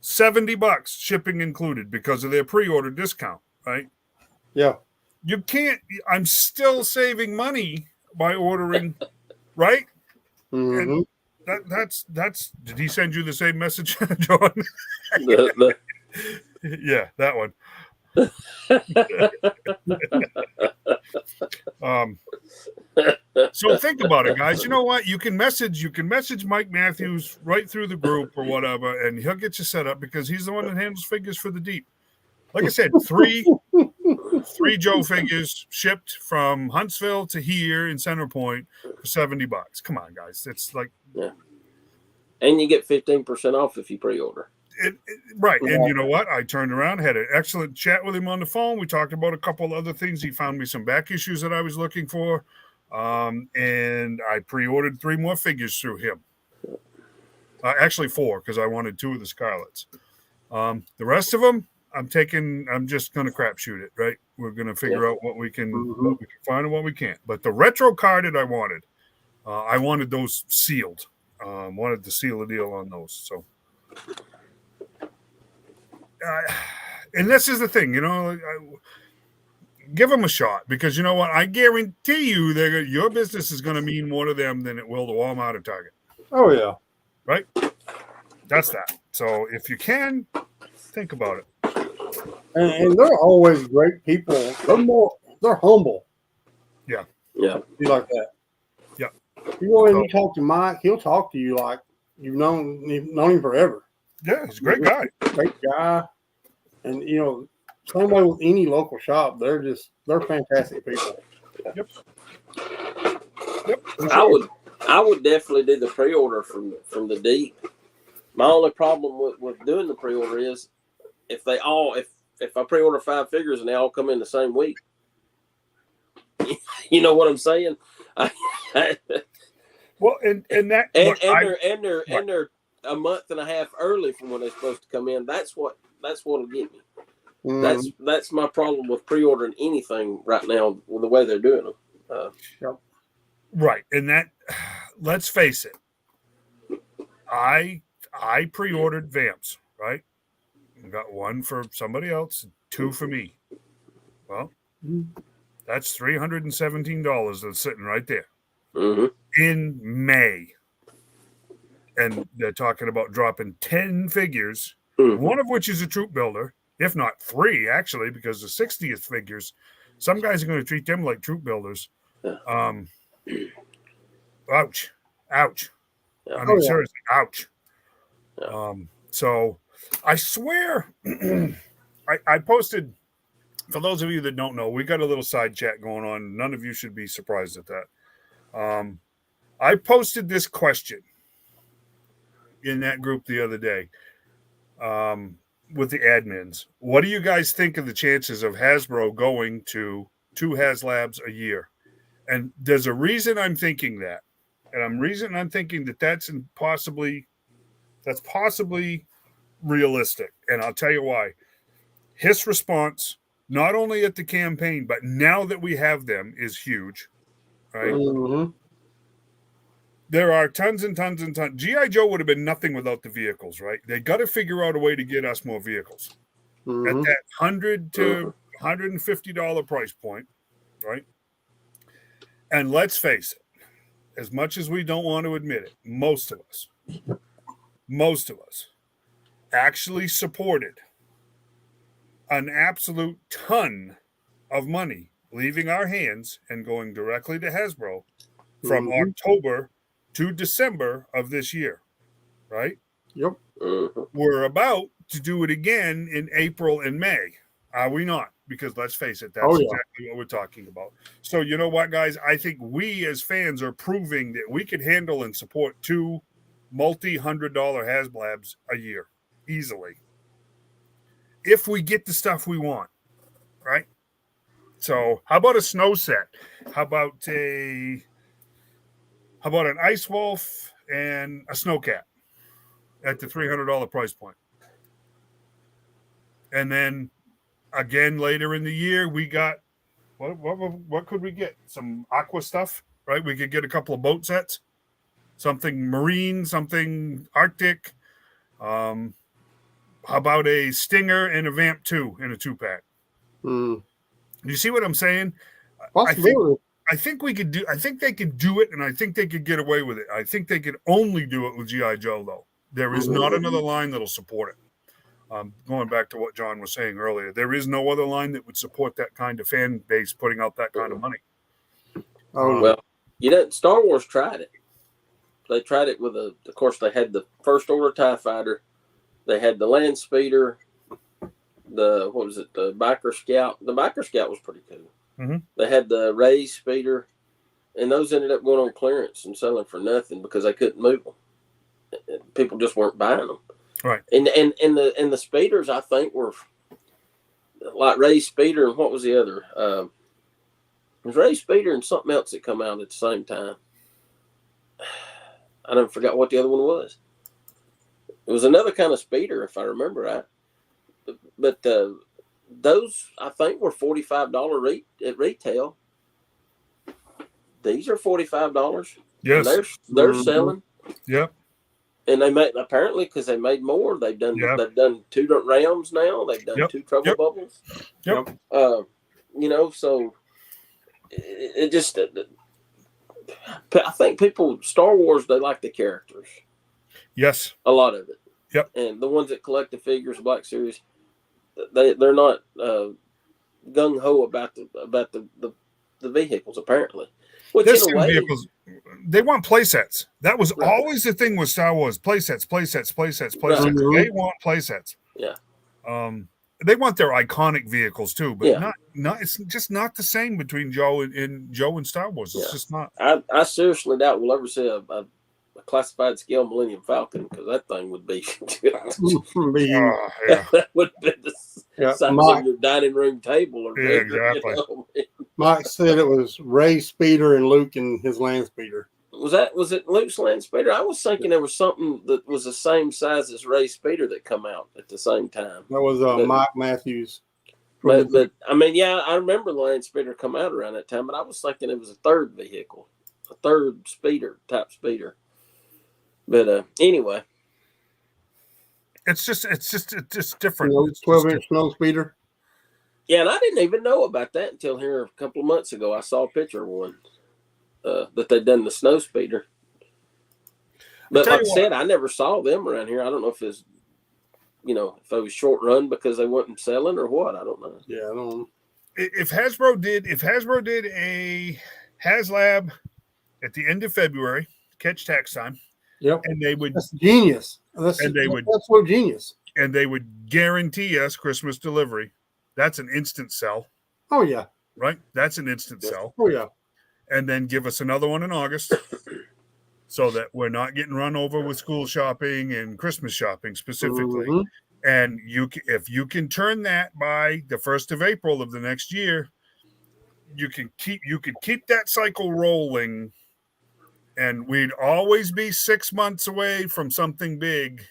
$70 shipping included because of their pre-order discount, right? Yeah. You can't. I'm still saving money by ordering, right? Mm-hmm. And that's. Did he send you the same message, John? Yeah, that one. So think about it, guys. You know what? You can message Mike Matthews right through the group or whatever, and he'll get you set up because he's the one that handles figures for the Deep. Like I said, 3 Joe figures shipped from Huntsville to here in Center Point for $70. Come on, guys. It's like, yeah. And you get 15% off if you pre-order. Right. And you know what? I turned around, had an excellent chat with him on the phone. We talked about a couple of other things. He found me some back issues that I was looking for. And I pre-ordered 3 more figures through him. Actually 4, because I wanted 2 of the Scarlets. The rest of them, I'm just going to crapshoot it, right? We're going to figure out what we can find and what we can't. But the retro carded I wanted those sealed. Wanted to seal a deal on those. So, and this is the thing, give them a shot because you know what? I guarantee you your business is going to mean more to them than it will to Walmart or Target. Oh, yeah. Right? That's that. So if you can, think about it. And they're always great people. They're humble. Yeah. Yeah. Be like that. Yeah. You go in and you talk to Mike, he'll talk to you like you've known him forever. Yeah, he's a great guy. Great guy. And same way with any local shop, they're fantastic people. Yep. I would definitely do the pre-order from the Deep. My only problem with doing the pre-order is if I pre-order 5 figures and they all come in the same week. You know what I'm saying? Well, and they're a month and a half early from when they're supposed to come in. That's what'll get me. That's my problem with pre-ordering anything right now with the way they're doing them. Right, and that, let's face it, I pre-ordered Vamps, right? I got 1 for somebody else, 2 for me. Well, that's $317 that's sitting right there in May, and they're talking about dropping 10 figures, 1 of which is a troop builder, if not 3 actually, because the 60th figures, some guys are going to treat them like troop builders. Ouch. I mean, seriously, ouch. So I swear I posted, for those of you that don't know, we got a little side chat going on. None of you should be surprised at that. I posted this question in that group the other day with the admins. What do you guys think of the chances of Hasbro going to 2 HasLabs a year? And there's a reason I'm thinking that. And I'm thinking that that's possibly realistic. And I'll tell you why. his response, not only at the campaign, but now that we have them, is huge. Right? Mm-hmm. There are tons and tons and tons. G.I. Joe would have been nothing without the vehicles, right? They got to figure out a way to get us more vehicles at that $100 to $150 price point, right? And let's face it, as much as we don't want to admit it, most of us actually supported an absolute ton of money leaving our hands and going directly to Hasbro from October to December of this year, right? Yep. We're about to do it again in April and May. Are we not? Because let's face it, that's exactly what we're talking about. So you know what, guys? I think we as fans are proving that we could handle and support 2 multi-$100 HasLabs a year easily. If we get the stuff we want, right? So how about a snow set? How about an Ice Wolf and a Snowcat at the $300 price point? And then again later in the year, we got what could we get? Some aqua stuff, right? We could get a couple of boat sets, something marine, something Arctic. How about a Stinger and a Vamp 2 in a 2-pack? You see what I'm saying? I think we could do. I think they could do it, and I think they could get away with it. I think they could only do it with G.I. Joe, though. There is not another line that'll support it. Going back to what John was saying earlier, there is no other line that would support that kind of fan base putting out that kind of money. Well, Star Wars tried it. They tried it with of course, they had the First Order TIE Fighter. They had the Land Speeder. The Biker Scout. The Biker Scout was pretty cool. They had the Ray Speeder, and those ended up going on clearance and selling for nothing because they couldn't move them. People just weren't buying them. Right. And the speeders, I think, were like Ray Speeder, and what was the other? It was Ray Speeder and something else that come out at the same time. I don't forgot what the other one was. It was another kind of speeder, if I remember right. But those, I think, were $45 at retail. These are $45. Yes, they're selling. Yep. And they made, apparently, because they made more. They've done 2 rounds now. They've done 2 trouble bubbles. Yep. So it just. I think Star Wars, they like the characters. Yes. A lot of it. Yep. And the ones that collect the figures, Black Series, they're not gung ho about the vehicles, apparently. Which in a way, vehicles, they want play sets. That was always the thing with Star Wars: play sets. They want play sets. Yeah. They want their iconic vehicles too, but not. It's just not the same between Joe and Star Wars. It's just not. I seriously doubt we'll ever see a classified scale Millennium Falcon, because that thing would be that would be the size of your dining room table or bigger, exactly. Mike said it was Ray Speeder and Luke and his Land Speeder. Was it Luke's Land Speeder? I was thinking there was something that was the same size as Ray Speeder that come out at the same time. That was Mike Matthews. But I mean, I remember the Land Speeder come out around that time, but I was thinking it was a third vehicle, a third type speeder. But anyway, it's just different. 12-inch snow speeder. Yeah, and I didn't even know about that until here a couple of months ago. I saw a picture of one that they'd done the snow speeder. But like I said, I never saw them around here. I don't know if it's, if it was short run because they weren't selling or what. I don't know. Yeah, I don't know. If Hasbro did a HasLab at the end of February, catch tax time. Yep. And they would. That's genius. That's so genius. And they would guarantee us Christmas delivery. That's an instant sell. Oh, yeah. Right? That's an instant sell. Oh, yeah. And then give us another one in August so that we're not getting run over with school shopping and Christmas shopping specifically. And if you can turn that by the 1st of April of the next year, you could keep that cycle rolling, and we'd always be 6 months away from something big.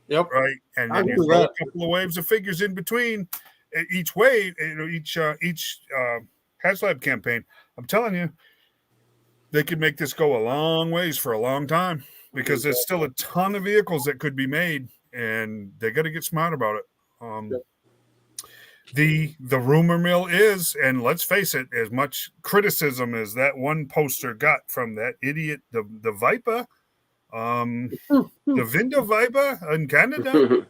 Yep. Right. And then you throw a couple of waves of figures in between, each way, each HasLab campaign, I'm telling you, they could make this go a long ways for a long time because there's still a ton of vehicles that could be made, and they got to get smart about it. The rumor mill is, and let's face it, as much criticism as that one poster got from that idiot, the Viper, the Vinda Viper in Canada,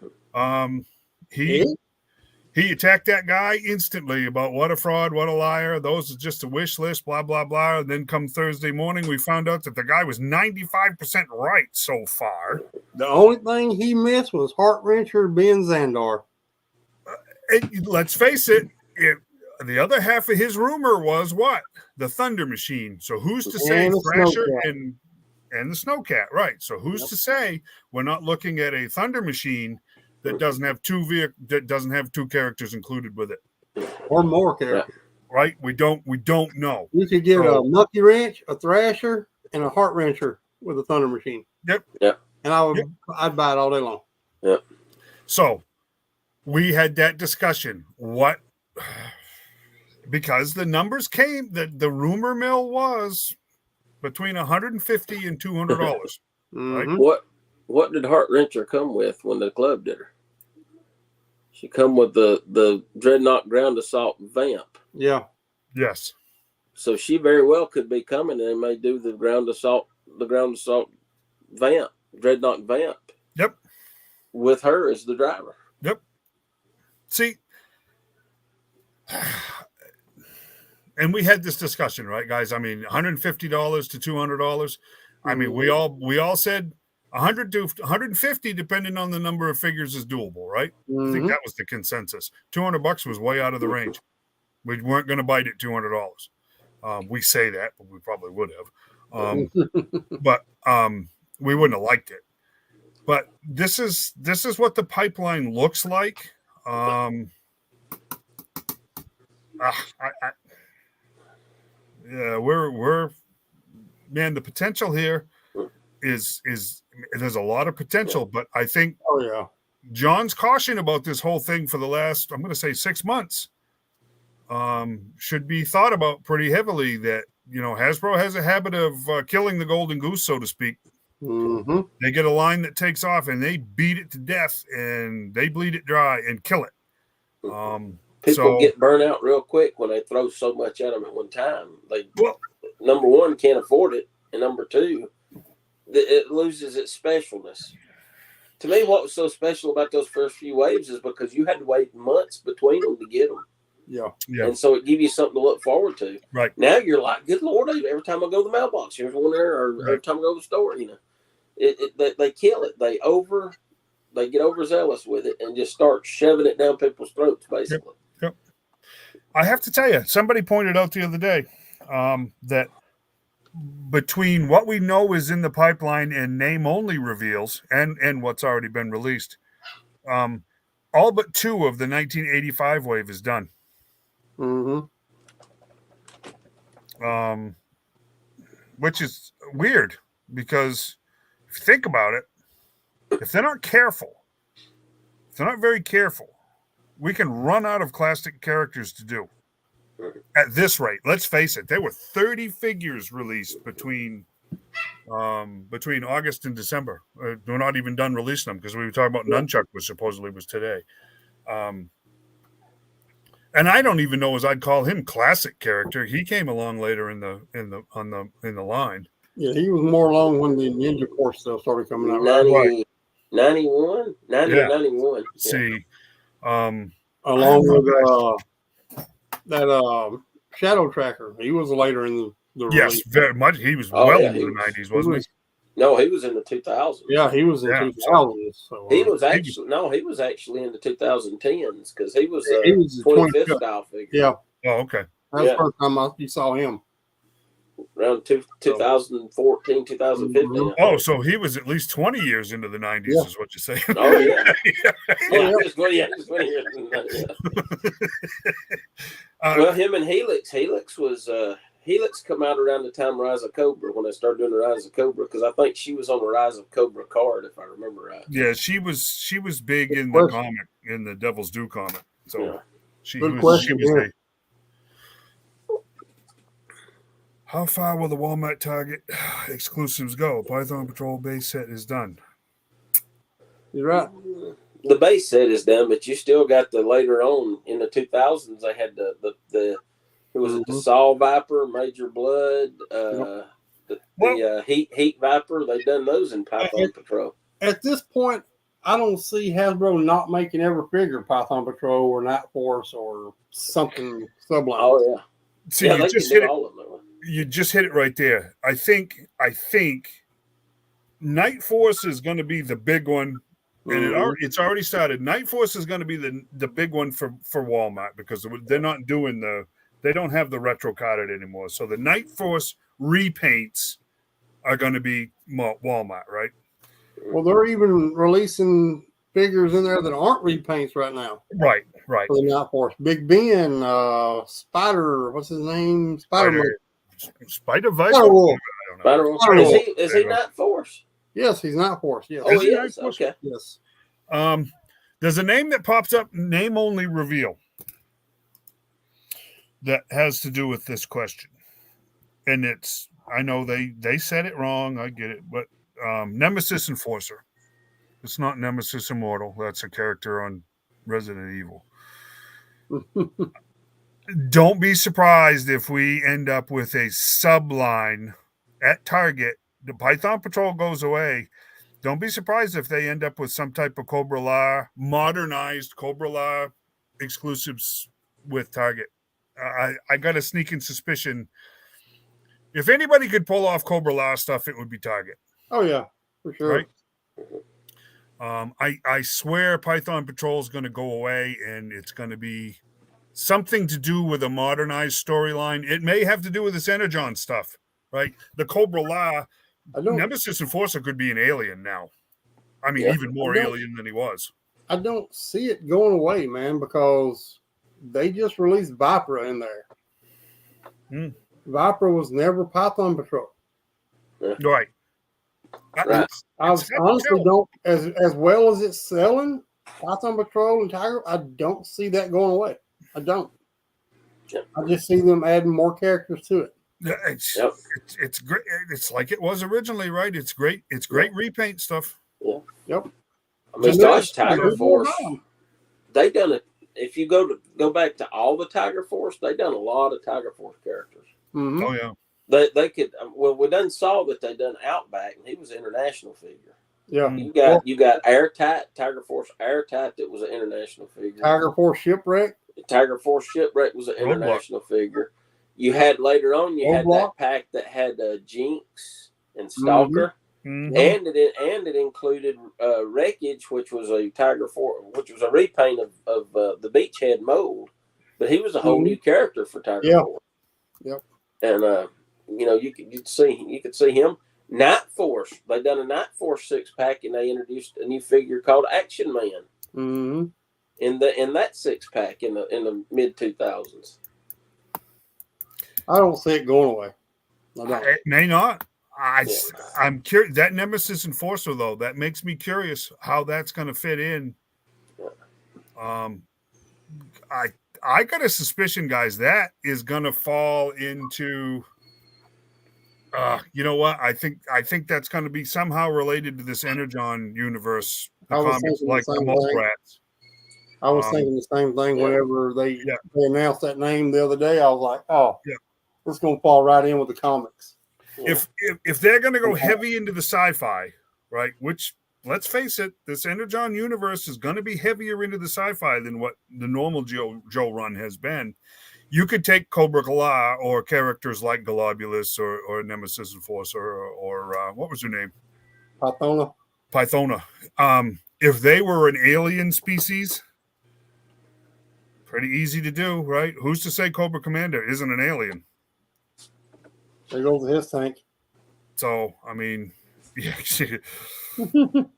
he attacked that guy instantly about what a fraud, what a liar. Those are just a wish list, blah, blah, blah. And then come Thursday morning, we found out that the guy was 95% right so far. The only thing he missed was Heart Wrencher Ben Zandar. Let's face it, the other half of his rumor was what? The Thunder Machine. So who's to say Thrasher and the Snowcat, right? So who's to say we're not looking at a Thunder Machine that doesn't have two characters included with it, or more characters? Right? We don't know. You could get a Monkey Wrench, a Thrasher, and a Heart Wrencher with a Thunder Machine. Yep. And I'd buy it all day long. Yep. So we had that discussion. What? Because the numbers came, the rumor mill was between $150 and $200. Right? What did Heart Wrencher come with when the club did her? She come with the Dreadnought Ground Assault Vamp. Yeah. Yes. So she very well could be coming, and they may do the Ground Assault Vamp, Dreadnought Vamp. Yep. With her as the driver. Yep. See, and we had this discussion, right, guys? I mean, $150 to $200. I mean, we all said 100 to 150, depending on the number of figures, is doable, right? I think that was the consensus. $200 was way out of the range. We weren't going to bite at $200. We say that, but we probably would have. But we wouldn't have liked it. But this is what the pipeline looks like. We're man, the potential here is there's a lot of potential, but I think John's caution about this whole thing for the last, I'm going to say 6 months, should be thought about pretty heavily. That, Hasbro has a habit of killing the golden goose, so to speak. They get a line that takes off and they beat it to death and they bleed it dry and kill it. People get burnt out real quick when they throw so much at them at one time. Number one, can't afford it, and number two, it loses its specialness. To me, what was so special about those first few waves is because you had to wait months between them to get them. Yeah. And so it gave you something to look forward to. Right. Now you're like, good Lord, every time I go to the mailbox, here's one there, or every time I go to the store, they kill it. They get overzealous with it and just start shoving it down people's throats, basically. Yep. I have to tell you, somebody pointed out the other day that between what we know is in the pipeline and name-only reveals and what's already been released, all but 2 of the 1985 wave is done. Which is weird because if you think about it, if they're not very careful, we can run out of classic characters to do at this rate. Let's face it, there were 30 figures released between August and December. We're not even done releasing them because we were talking about Nunchuck, which supposedly was today. And I don't even know as I'd call him classic character. He came along later in the line. Yeah, he was more along when the Ninja Corps stuff started coming out. 91? 91. Yeah. See, along with that Shadow Tracker. He was later in the yes, release. very much. He was into the 90s, wasn't he? No, he was in the 2000s. Yeah, he was in 2000s. So, he was actually in the 2010s because he was a 25th style figure. Yeah. Oh, okay. That's the first time you saw him. Around 2014, 2015. Oh, so he was at least 20 years into the 90s, is what you're saying. Oh, yeah. Just 20 years. Well, him and Helix. Helix come out around the time Rise of Cobra, when they started doing the Rise of Cobra, because I think she was on the Rise of Cobra card, if I remember right. Yeah, she was big in the comic, in the Devil's Due comic. So Good question. How far will the Walmart Target exclusives go? Python Patrol base set is done. You're right. The base set is done, but you still got the later on in the 2000s. They had the who was it? The Saw Viper, Major Blood, the Heat Viper. They've done those in Python Patrol. At this point, I don't see Hasbro not making every figure Python Patrol or Night Force or something subline. Oh yeah. See, you just hit it. You just hit it right there. I think Night Force is going to be the big one, and it's already started. Night Force is going to be the big one for Walmart because they're not doing they don't have the retro carded anymore. So the Night Force repaints are going to be Walmart, right? Well, they're even releasing figures in there that aren't repaints right now. Right. For the Night Force. Big Ben, Spider, what's his name? Spider Wolf. Is he Night Force? Yes, he's Night Force. Yes. Oh, yes. Okay. Yes. There's a name that pops up, name only reveal, that has to do with this question. And I know they said it wrong. I get it. But Nemesis Enforcer. It's not Nemesis Immortal. That's a character on Resident Evil. Don't be surprised if we end up with a subline at Target. The Python Patrol goes away. Don't be surprised if they end up with some type of Cobra La, modernized Cobra La exclusives with Target. I got a sneaking suspicion. If anybody could pull off Cobra La stuff, it would be Target. Oh, yeah, for sure. Right? I swear Python Patrol is going to go away, and it's going to be something to do with a modernized storyline. It may have to do with this Energon stuff, right? The Cobra La, Nemesis Enforcer could be an alien now. I mean, even more alien than he was. I don't see it going away, man, because they just released Viper in there. Viper was never Python Patrol. Right. I honestly don't, as well as it's selling, Python Patrol and Tiger, I don't see that going away. I don't. I just see them adding more characters to it. Yeah, it's great. It's like it was originally, right? It's great. It's great repaint stuff. Yeah. Yep. I mean, gosh, Tiger Force. They done it. If you go back to all the Tiger Force, they done a lot of Tiger Force characters. Mm-hmm. Oh yeah. They could. Well, we done saw that they done Outback, and he was an international figure. Yeah. You got Airtight, Tiger Force Airtight, that was an international figure. Tiger Force Shipwreck. Tiger Force Shipwreck was an international figure. You had later on, had that pack that had Jinx and Stalker, and it included Wreckage, which was a Tiger Force, which was a repaint of the Beachhead mold, but he was a whole new character for Tiger Force. Yep. And you could see him. Night Force. They done a Night Force 6-pack, and they introduced a new figure called Action Man. Mm-hmm. In that 6-pack in the mid 2000s. I don't see it going away. It may not. I'm curious. That Nemesis Enforcer, though, that makes me curious how that's going to fit in. I got a suspicion, guys, that is going to fall into. You know what? I think that's going to be somehow related to this Energon universe. The comics like the Mole Rats. I was thinking the same thing whenever they announced that name the other day. I was like, it's going to fall right in with the comics. If they're going to go heavy into the sci-fi, right, which, let's face it, this Energon universe is going to be heavier into the sci-fi than what the normal Joe run has been. You could take Cobra La or characters like Globulus or Nemesis Enforcer or what was her name? Pythona. If they were an alien species, pretty easy to do, right? Who's to say Cobra Commander isn't an alien? There goes his tank. So, I mean,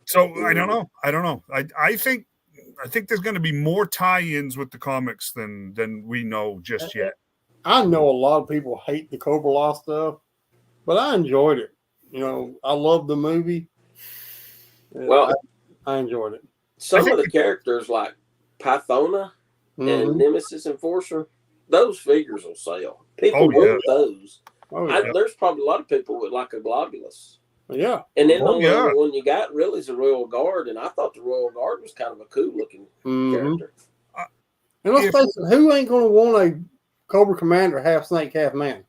so I don't know. I think there's going to be more tie-ins with the comics than we know just yet. I know a lot of people hate the Cobra Law stuff, but I enjoyed it. I love the movie. Well, I enjoyed it. Some of the characters like Pythona, and Nemesis Enforcer, those figures will sell. People want those. There's probably a lot of people would like a Globulus. Yeah. And then the only one you got really is the Royal Guard, and I thought the Royal Guard was kind of a cool looking character. And let's face it, who ain't going to want a Cobra Commander half snake, half man?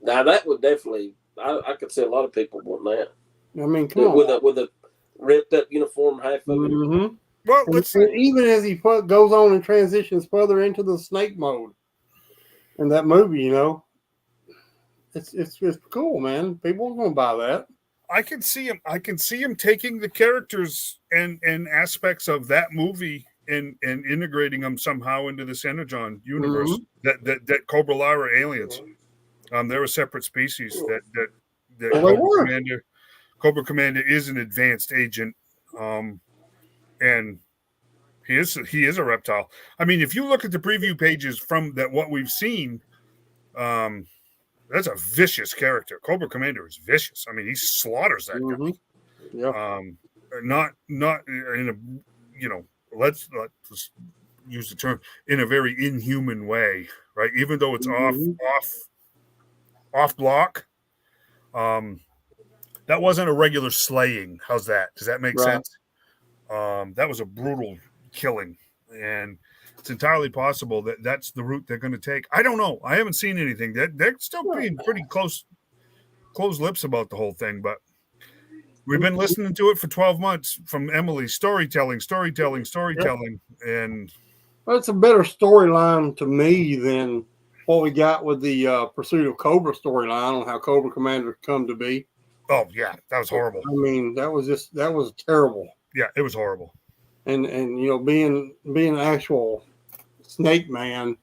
Now that would definitely, I could see a lot of people want that. I mean, come on. With a ripped up uniform half of it. Well, let's see. Even as he goes on and transitions further into the snake mode in that movie, you know, it's cool, man. People are going to buy that. I can see him taking the characters and aspects of that movie and integrating them somehow into this Energon universe. That Cobra Lara aliens. They're a separate species. That Cobra Commander is an advanced agent, and he is a reptile. I mean, if you look at the preview pages from what we've seen, that's a vicious character. Cobra Commander is vicious. I mean, he slaughters that guy. Yeah. Not in a let's use the term in a very inhuman way, right? Even though it's off block. That wasn't a regular slaying. How's that? Does that make sense? That was a brutal killing, and it's entirely possible that that's the route they're going to take. I don't know. I haven't seen anything. They're still being pretty closed lips about the whole thing, but we've been listening to it for 12 months from Emily. Storytelling, and well, it's a better storyline to me than what we got with the Pursuit of Cobra storyline on how Cobra Commander come to be. Oh yeah, that was horrible. I mean, that was terrible. Yeah, it was horrible. And you know, being an actual Snake Man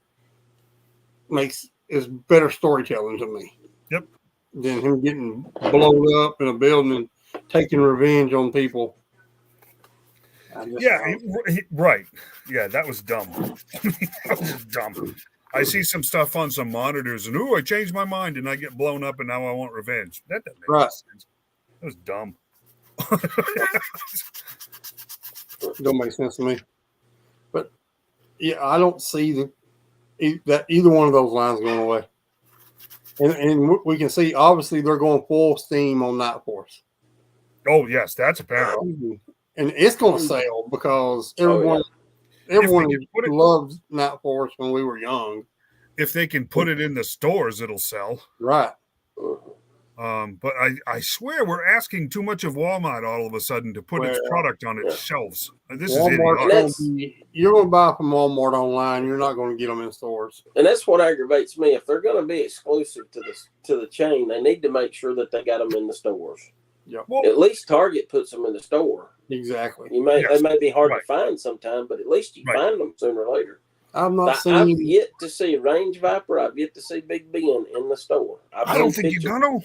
is better storytelling to me. Yep. Than him getting blown up in a building and taking revenge on people. Right. Yeah, that was dumb. That was just dumb. I see some stuff on some monitors, and I changed my mind, and I get blown up, and now I want revenge. That doesn't make sense. That was dumb. Don't make sense to me. But yeah, I don't see that either one of those lines going away. And we can see obviously they're going full steam on Night Force. Oh yes, that's apparent. And it's going to sell because everyone loved Night Force when we were young. If they can put it in the stores, it'll sell. Right. But I swear we're asking too much of Walmart all of a sudden to put its product on its shelves. This Walmart is you're going to buy from Walmart online. You're not going to get them in stores. And that's what aggravates me. If they're going to be exclusive to the chain, they need to make sure that they got them in the stores. Yep. Well, at least Target puts them in the store. Exactly. They may be hard to find sometime, but at least you find them sooner or later. I've yet to see Range Viper. I've yet to see Big Ben in the store. I don't think you're gonna.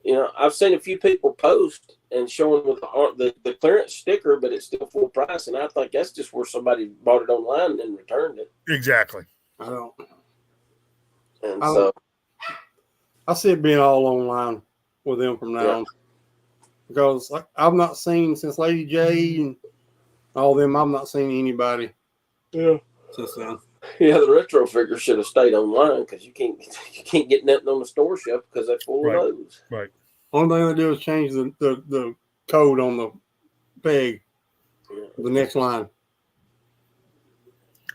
You know, I've seen a few people post and showing with the clearance sticker, but it's still full price, and I think that's just where somebody bought it online and then returned it. Exactly. I don't. And so I see it being all online with them from now on, because I've not seen since Lady J and all them. I've not seen anybody. Yeah. Since then. Yeah, the retro figures should have stayed online because you can't get nothing on the store shelf because they're full of those. Right. Only thing they do is change the code on the peg. The next line.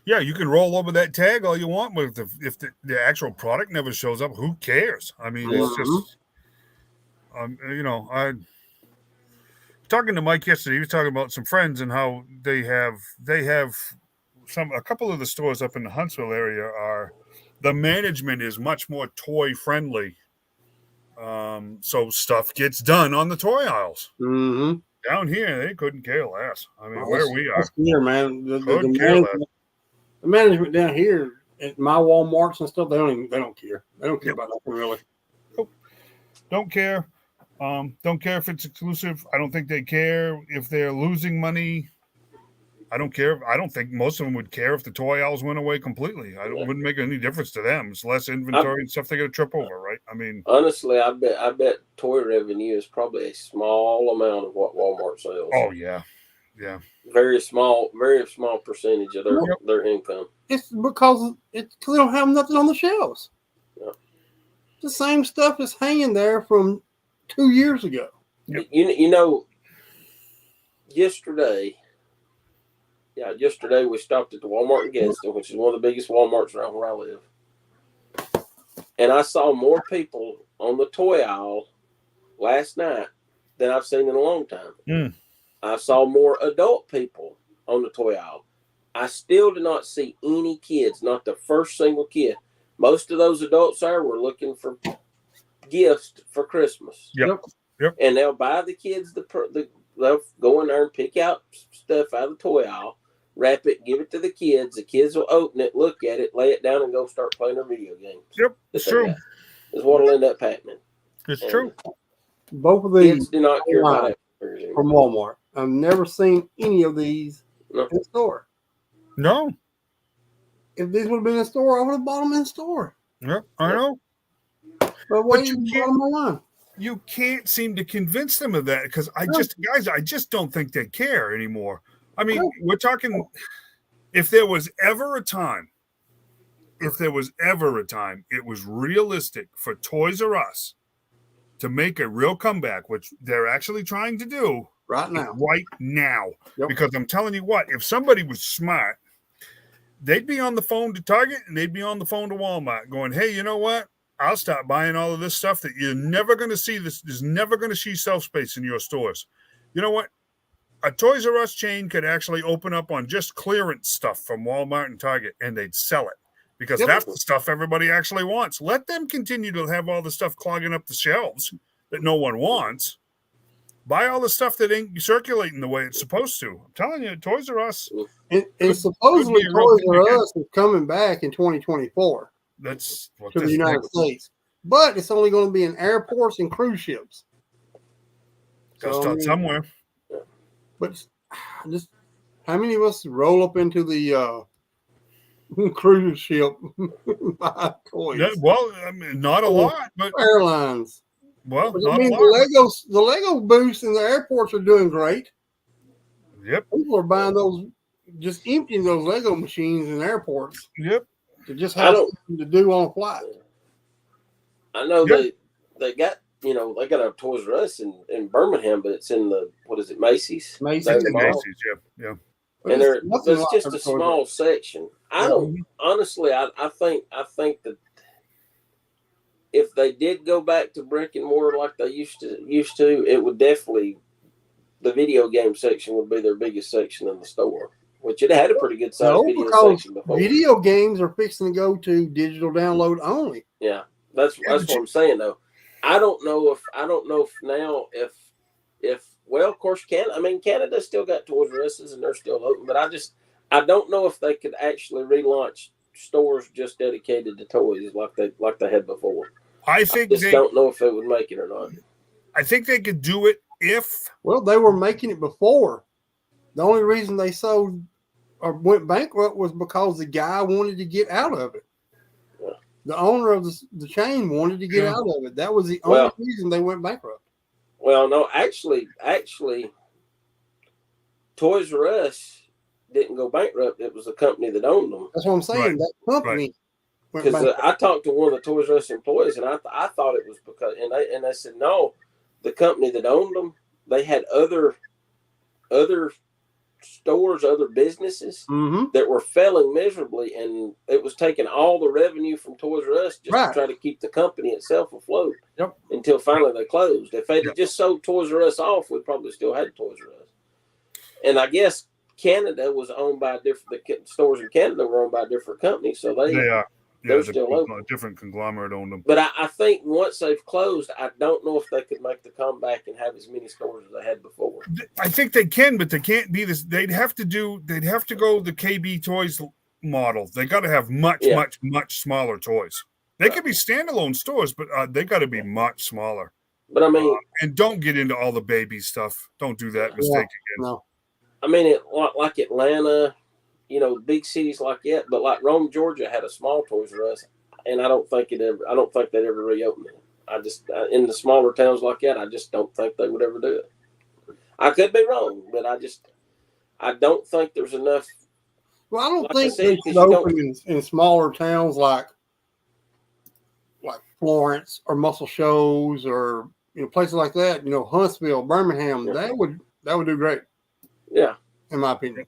Yeah, you can roll over that tag all you want, but if the actual product never shows up, who cares? I mean, it's just, I talking to Mike yesterday. He was talking about some friends and how they have a couple of the stores up in the Huntsville area the management is much more toy friendly. So stuff gets done on the toy aisles. Mm-hmm. Down here, they couldn't care less. I mean, where we are, here, man, the management down here at my Walmarts and stuff, they don't care. They don't care about nothing really. Nope. Don't care. Don't care if it's exclusive. I don't think they care if they're losing money. I don't care. I don't think most of them would care if the toy aisles went away completely. Wouldn't make any difference to them. It's less inventory and stuff they got to trip over, right? I mean, honestly, I bet toy revenue is probably a small amount of what Walmart sells. Oh yeah, Yeah. Very small percentage of their income. It's because they don't have nothing on the shelves. Yeah. The same stuff is hanging there from 2 years ago. Yep. You know, yesterday we stopped at the Walmart in Gadsden, which is one of the biggest Walmarts around where I live. And I saw more people on the toy aisle last night than I've seen in a long time. Mm. I saw more adult people on the toy aisle. I still did not see any kids, not the first single kid. Most of those adults there were looking for gifts for Christmas. Yep. And they'll buy the kids they'll go in there and pick out stuff out of the toy aisle, wrap it, give it to the kids. The kids will open it, look at it, lay it down, and go start playing their video games. Yep, it's true. That's what'll end up happening. It's true. Both of these kids do not care about it from Walmart. I've never seen any of these in the store. No. If these would have been in the store, I would have bought them in the store. Yep, I know. But you can't seem to convince them of that because I just don't think they care anymore. I mean, we're talking if there was ever a time, it was realistic for Toys R Us to make a real comeback, which they're actually trying to do right now. Yep. Because I'm telling you what, if somebody was smart, they'd be on the phone to Target and they'd be on the phone to Walmart going, hey, you know what? I'll start buying all of this stuff that you're never going to see. There's never going to see shelf space in your stores. You know what? A Toys R Us chain could actually open up on just clearance stuff from Walmart and Target, and they'd sell it because that's the stuff everybody actually wants. Let them continue to have all the stuff clogging up the shelves that no one wants. Buy all the stuff that ain't circulating the way it's supposed to. I'm telling you, Toys R Us. And supposedly Toys R Us is coming back in 2024. That's what to the United States. But it's only going to be in airports and cruise ships. Got to start somewhere. But just how many of us roll up into the cruise ship buy toys? Yeah, well, I mean, not a lot, but airlines. Well, but not I mean, a lot. The Lego booths in the airports are doing great. Yep. People are buying those, just emptying those Lego machines in airports. Yep. To just have something to do on a flight. I know they got they got a Toys R Us in Birmingham, but it's in the Macy's. Macy's, yeah. And it's just a small section. I don't honestly. I think that if they did go back to brick and mortar like they used to, it would definitely the video game section would be their biggest section in the store. Which it had a pretty good size video section before. Video games are fixing to go to digital download only. Yeah, that's what I'm saying though. I don't know if now well, of course, Canada still got Toys R Us's and they're still open, but I don't know if they could actually relaunch stores just dedicated to toys like they had before. I don't know if it would make it or not. I think they could do it if they were making it before. The only reason they sold or went bankrupt was because the guy wanted to get out of it. Yeah. The owner of the chain wanted to get out of it. That was the only reason they went bankrupt. Well, no, actually, Toys R Us didn't go bankrupt. It was the company that owned them. That's what I'm saying. Right. That company. Because I talked to one of the Toys R Us employees, and I thought it was because, and they said no, the company that owned them, they had other stores, other businesses that were failing miserably, and it was taking all the revenue from Toys R Us just to try to keep the company itself afloat until finally they closed. If they had just sold Toys R Us off, we probably still had Toys R Us. And I guess Canada was owned by the stores in Canada were owned by a different company, so they're still open. A different conglomerate owned them. But I think once they've closed, I don't know if they could make the comeback and have as many stores as they had before. I think they can, but they can't be this. They'd have to go the KB Toys model. They got to have much smaller toys. They could be standalone stores, but they got to be much smaller. But I mean, and don't get into all the baby stuff. Don't do that mistake again. No. I mean, like Atlanta. Big cities like that, but like Rome, Georgia had a small Toys R Us, and I don't think they'd ever reopen it. In the smaller towns like that, I just don't think they would ever do it. I could be wrong, but I don't think there's enough. Well, I don't Like I think said, they 'cause should you open in smaller towns like Florence or Muscle Shoals or places like that. Huntsville, Birmingham. Yeah. That would do great. Yeah. In my opinion.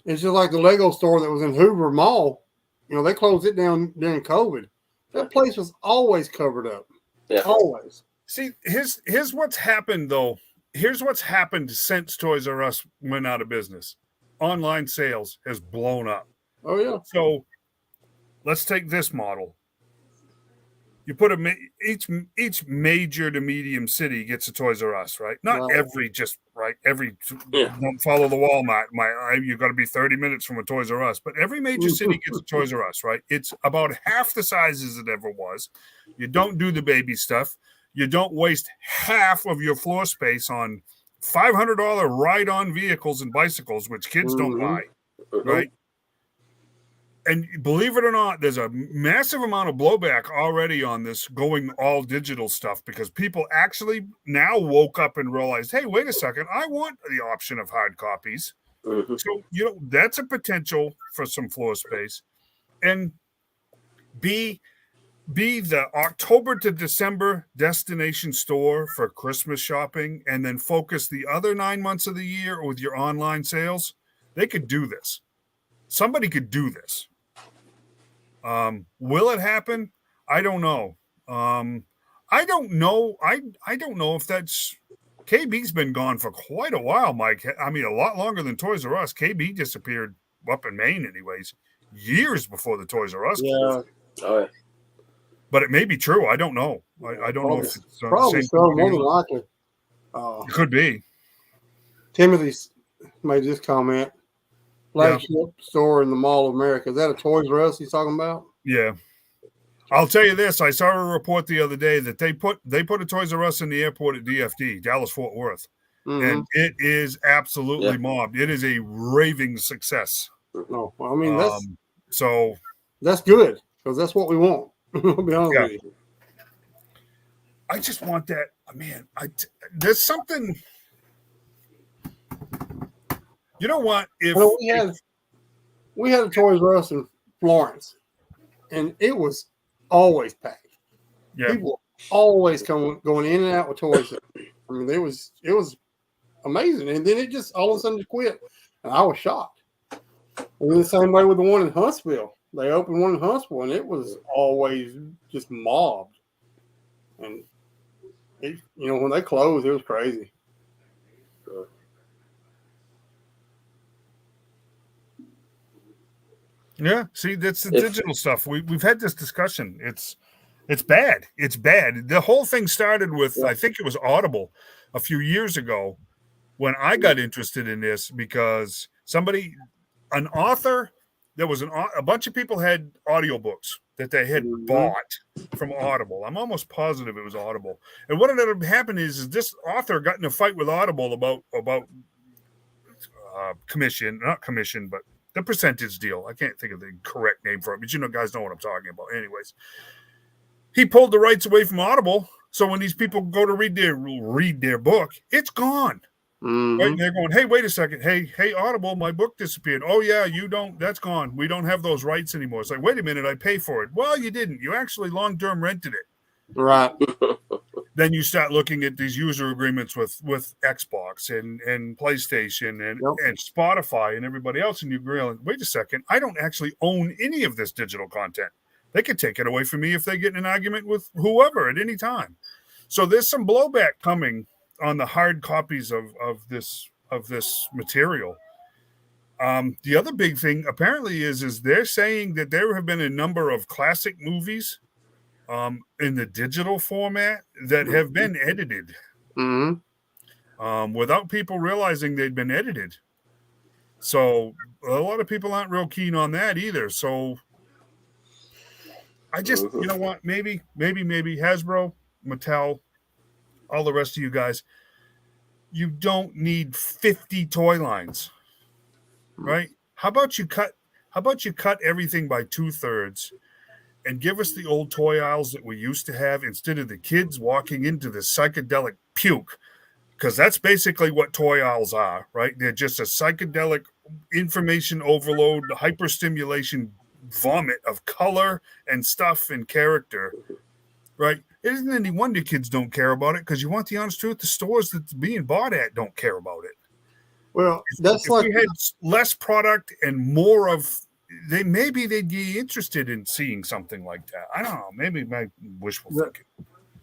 It's just like the Lego store that was in Hoover Mall. They closed it down during COVID. That place was always covered up. Yeah. Always. See, here's what's happened though. Here's what's happened since Toys R Us went out of business. Online sales has blown up. Oh yeah. So let's take this model. You put each major to medium city gets a Toys R Us, right? Not every, don't follow the Walmart. You got to be 30 minutes from a Toys R Us, but every major city gets a Toys R Us, right? It's about half the size as it ever was. You don't do the baby stuff. You don't waste half of your floor space on $500 ride-on vehicles and bicycles, which kids don't buy, right? And believe it or not, there's a massive amount of blowback already on this going all digital stuff because people actually now woke up and realized, hey, wait a second, I want the option of hard copies. So, that's a potential for some floor space. And be the October to December destination store for Christmas shopping and then focus the other 9 months of the year with your online sales. They could do this. Somebody could do this. Will it happen? I don't know. I don't know. I don't know if that's KB's been gone for quite a while, Mike. I mean, a lot longer than Toys R Us. KB disappeared up in Maine, anyways, years before the Toys R Us. Yeah. Oh, yeah. But it may be true. I don't know. I don't know if it's probably so. More than likely. It could be. Timothy's made this comment. Flagship store in the Mall of America. Is that a Toys R Us he's talking about? Yeah. I'll tell you this. I saw a report the other day that they put a Toys R Us in the airport at DFD, Dallas Fort Worth. And it is absolutely mobbed. It is a raving success. No, well, I mean that's good because that's what we want. I'll be honest with you. I just want that, man. There's something. You know what? We had a Toys R Us in Florence, and it was always packed. Yeah. People always going in and out with toys. I mean, it was amazing, and then it just all of a sudden just quit, and I was shocked. And then the same way with the one in Huntsville. They opened one in Huntsville, and it was always just mobbed. And when they closed, it was crazy. Yeah, see, that's the digital stuff. We've had this discussion. It's bad. It's bad. The whole thing started with, I think it was Audible a few years ago when I got interested in this because an author, there was a bunch of people had audiobooks that they had bought from Audible. I'm almost positive it was Audible. And what ended up happening is this author got in a fight with Audible about not commission, but the percentage deal. I can't think of the correct name for it, but guys know what I'm talking about. Anyways, he pulled the rights away from Audible. So when these people go to read their book, it's gone. Right? And they're going, hey, wait a second. Hey, Audible, my book disappeared. Oh, yeah, that's gone. We don't have those rights anymore. It's like, wait a minute, I pay for it. Well, you didn't. You actually long-term rented it. Right. Then you start looking at these user agreements with Xbox and PlayStation and Spotify and everybody else, and you realize, wait a second, I don't actually own any of this digital content. They could take it away from me if they get in an argument with whoever at any time. So there's some blowback coming on the hard copies of this material. The other big thing apparently is they're saying that there have been a number of classic movies in the digital format that have been edited without people realizing they'd been edited. So a lot of people aren't real keen on that either. So I just, you know what, maybe Hasbro, Mattel, all the rest of you guys, you don't need 50 toy lines, right? How about you cut everything by 2/3 and give us the old toy aisles that we used to have instead of the kids walking into the psychedelic puke because that's basically what toy owls are, right? They're just a psychedelic information overload, hyperstimulation vomit of color and stuff and character, right? It isn't any wonder kids don't care about it, because you want the honest truth, the stores that's being bought at don't care about it. Well, that's if like we had less product and more of, maybe they'd be interested in seeing something like that. I don't know. Maybe my wishful thinking.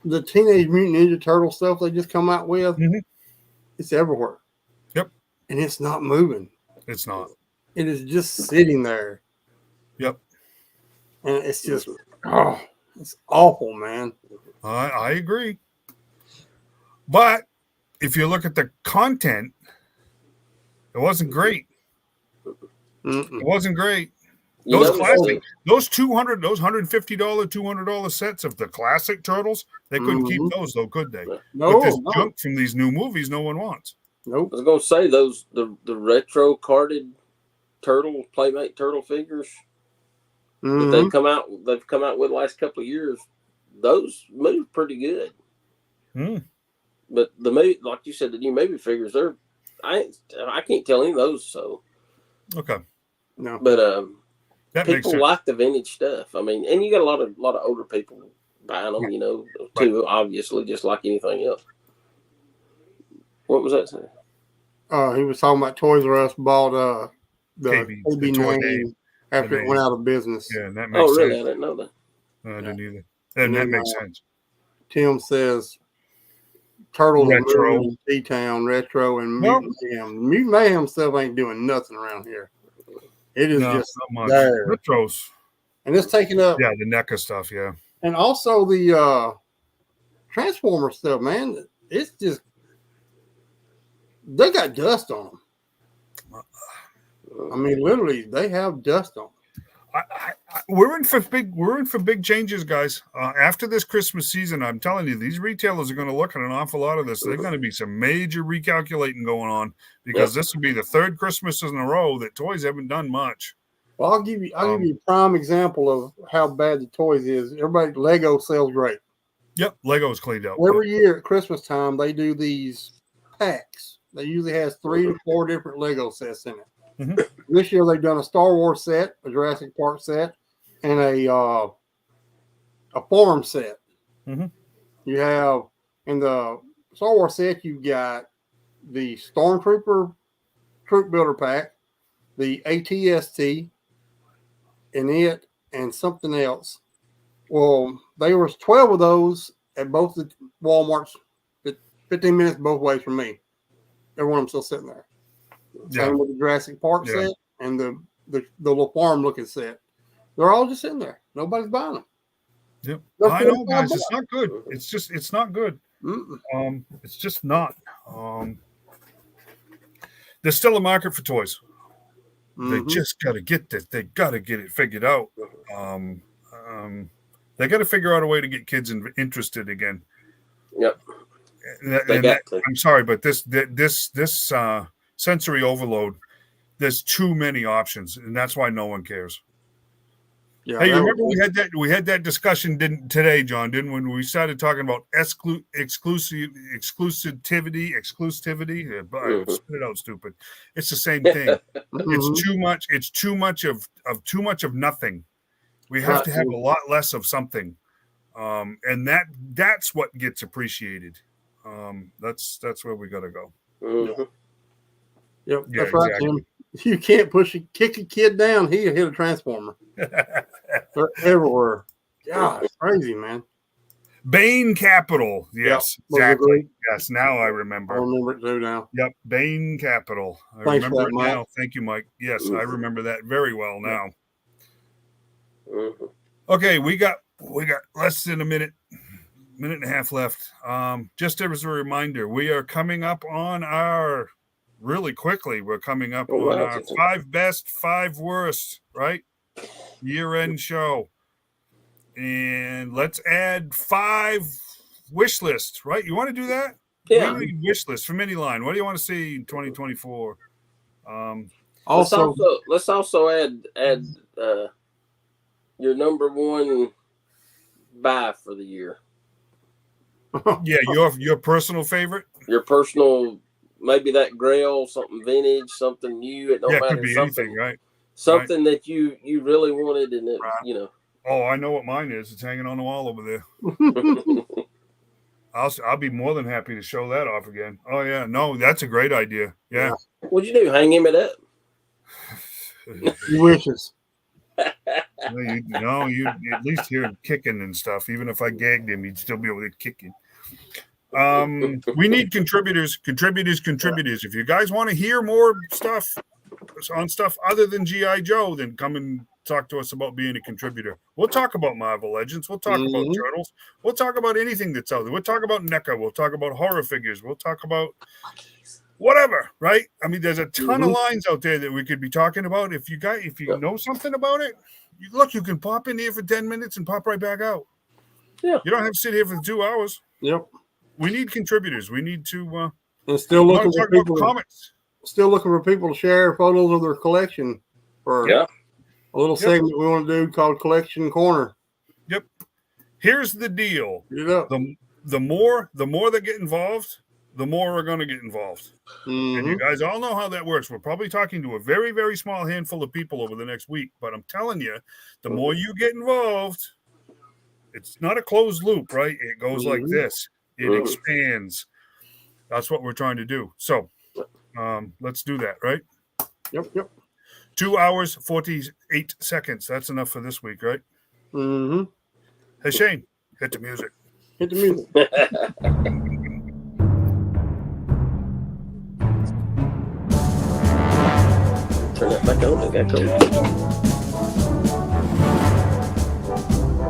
The Teenage Mutant Ninja Turtle stuff they just come out with. Mm-hmm. It's everywhere. Yep. And it's not moving. It's not. It is just sitting there. Yep. And it's just, it's awful, man. I agree. But if you look at the content, it wasn't great. Mm-mm. It wasn't great. Those classic, those $200, those $150, $200 sets of the classic turtles, they couldn't keep those though, could they? No, but this junk from these new movies, no one wants. Nope. I was gonna say the retro carded Playmate turtle figures that they've come out with the last couple of years. Those move pretty good. But the movie, like you said, the new movie figures, I can't tell any of those. So okay, no, but that people like the vintage stuff. I mean, and you got a lot of older people buying them, you know, too. Obviously, just like anything else. What was that saying? He was talking about Toys R Us bought the KB toy name after it went out of business. Yeah, and that makes sense. Really? I didn't know that. No, I didn't either. And that makes sense. Tim says Turtles retro in T-Town, retro, and Mutant Mayhem. Mutant Mayhem stuff ain't doing nothing around here. It is just not much. there. Retros. And it's taking up. Yeah, the NECA stuff, yeah. And also the Transformer stuff, man. It's just, they got dust on them. I mean, literally, they have dust on them. We're in for big changes, guys. After this Christmas season, I'm telling you, these retailers are going to look at an awful lot of this. There's going to be some major recalculating going on, because this will be the third Christmas in a row that toys haven't done much. Well, I'll give you a prime example of how bad the toys is. Everybody, Lego sells great. Yep, Lego's cleaned up. Every year at Christmas time, they do these packs. They usually has 3 to 4 different Lego sets in it. Mm-hmm. This year they've done a Star Wars set, a Jurassic Park set, and a farm set. Mm-hmm. You have in the Star Wars set, you've got the Stormtrooper Troop Builder Pack, the ATST, and something else. Well, there was 12 of those at both the Walmarts, 15 minutes both ways from me. Every one of them still sitting there. Same with the Jurassic Park set and the little farm looking set. They're all just sitting there. Nobody's buying them. Yep. I know, guys. It's not good. It's not good. Mm-mm. It's just not. There's still a market for toys. Mm-hmm. They just got to get this. They got to get it figured out. They got to figure out a way to get kids interested again. Yep. I'm sorry, but this sensory overload, there's too many options, and that's why no one cares. Yeah, hey, you remember we had that discussion today, John, didn't we? When we started talking about exclusivity. Spit it out, stupid. It's the same thing. It's too much. It's too much of nothing. We have to have a lot less of something, and that's what gets appreciated. That's where we got to go. Mm-hmm. Yep, yeah, that's right, Jim. You can't kick a kid down. He'll hit a transformer. They're everywhere. God, it's crazy, man. Bain Capital. Yes, exactly. Yes, now I remember. I remember it too now. Yep, Bain Capital. I remember it now. Thank you, Mike. Yes, I remember that very well now. Okay, we got less than a minute and a half left. Just as a reminder, we are coming up on our really quickly. We're coming up on our 5 best, 5 worst, right? Year-end show. And let's add 5 wish lists, right? You want to do that? Yeah. Wish list from any line. What do you want to see in 2024? Let's also add your number 1 buy for the year. Yeah, your personal favorite. Your personal, maybe that Grail, something vintage, something new. It don't Yeah, it matter. could be Something, anything, right? something that you really wanted, and it, Right. Oh, I know what mine is. It's hanging on the wall over there. I'll be more than happy to show that off again. Oh yeah, no, that's a great idea. Yeah. What'd you do? Hang him it up? He wishes. You at least hear him kicking and stuff. Even if I gagged him, he'd still be able to kick him. We need contributors. If you guys want to hear more stuff on stuff other than G.I. Joe, then come and talk to us about being a contributor. We'll talk about Marvel Legends. We'll talk about Turtles. We'll talk about anything that's out there. We'll talk about NECA. We'll talk about horror figures. We'll talk about whatever, right? I mean, there's a ton of lines out there that we could be talking about. If you know something about it, you can pop in here for 10 minutes and pop right back out. Yeah. You don't have to sit here for 2 hours. Yep. We need contributors. We need to and still looking for talk people. About comics. Still looking for people to share photos of their collection for a little segment we want to do called Collection Corner. Yep. Here's the deal. Yep. The more that get involved, the more are going to get involved. And you guys all know how that works. We're probably talking to a very, very small handful of people over the next week. But I'm telling you, the more you get involved, it's not a closed loop, right? It goes like this. It expands. That's what we're trying to do. So let's do that, right? Yep. 2 hours, 48 seconds. That's enough for this week, right? Hey, Shane, hit the music. Hit the music. Turn that back on. I got cold.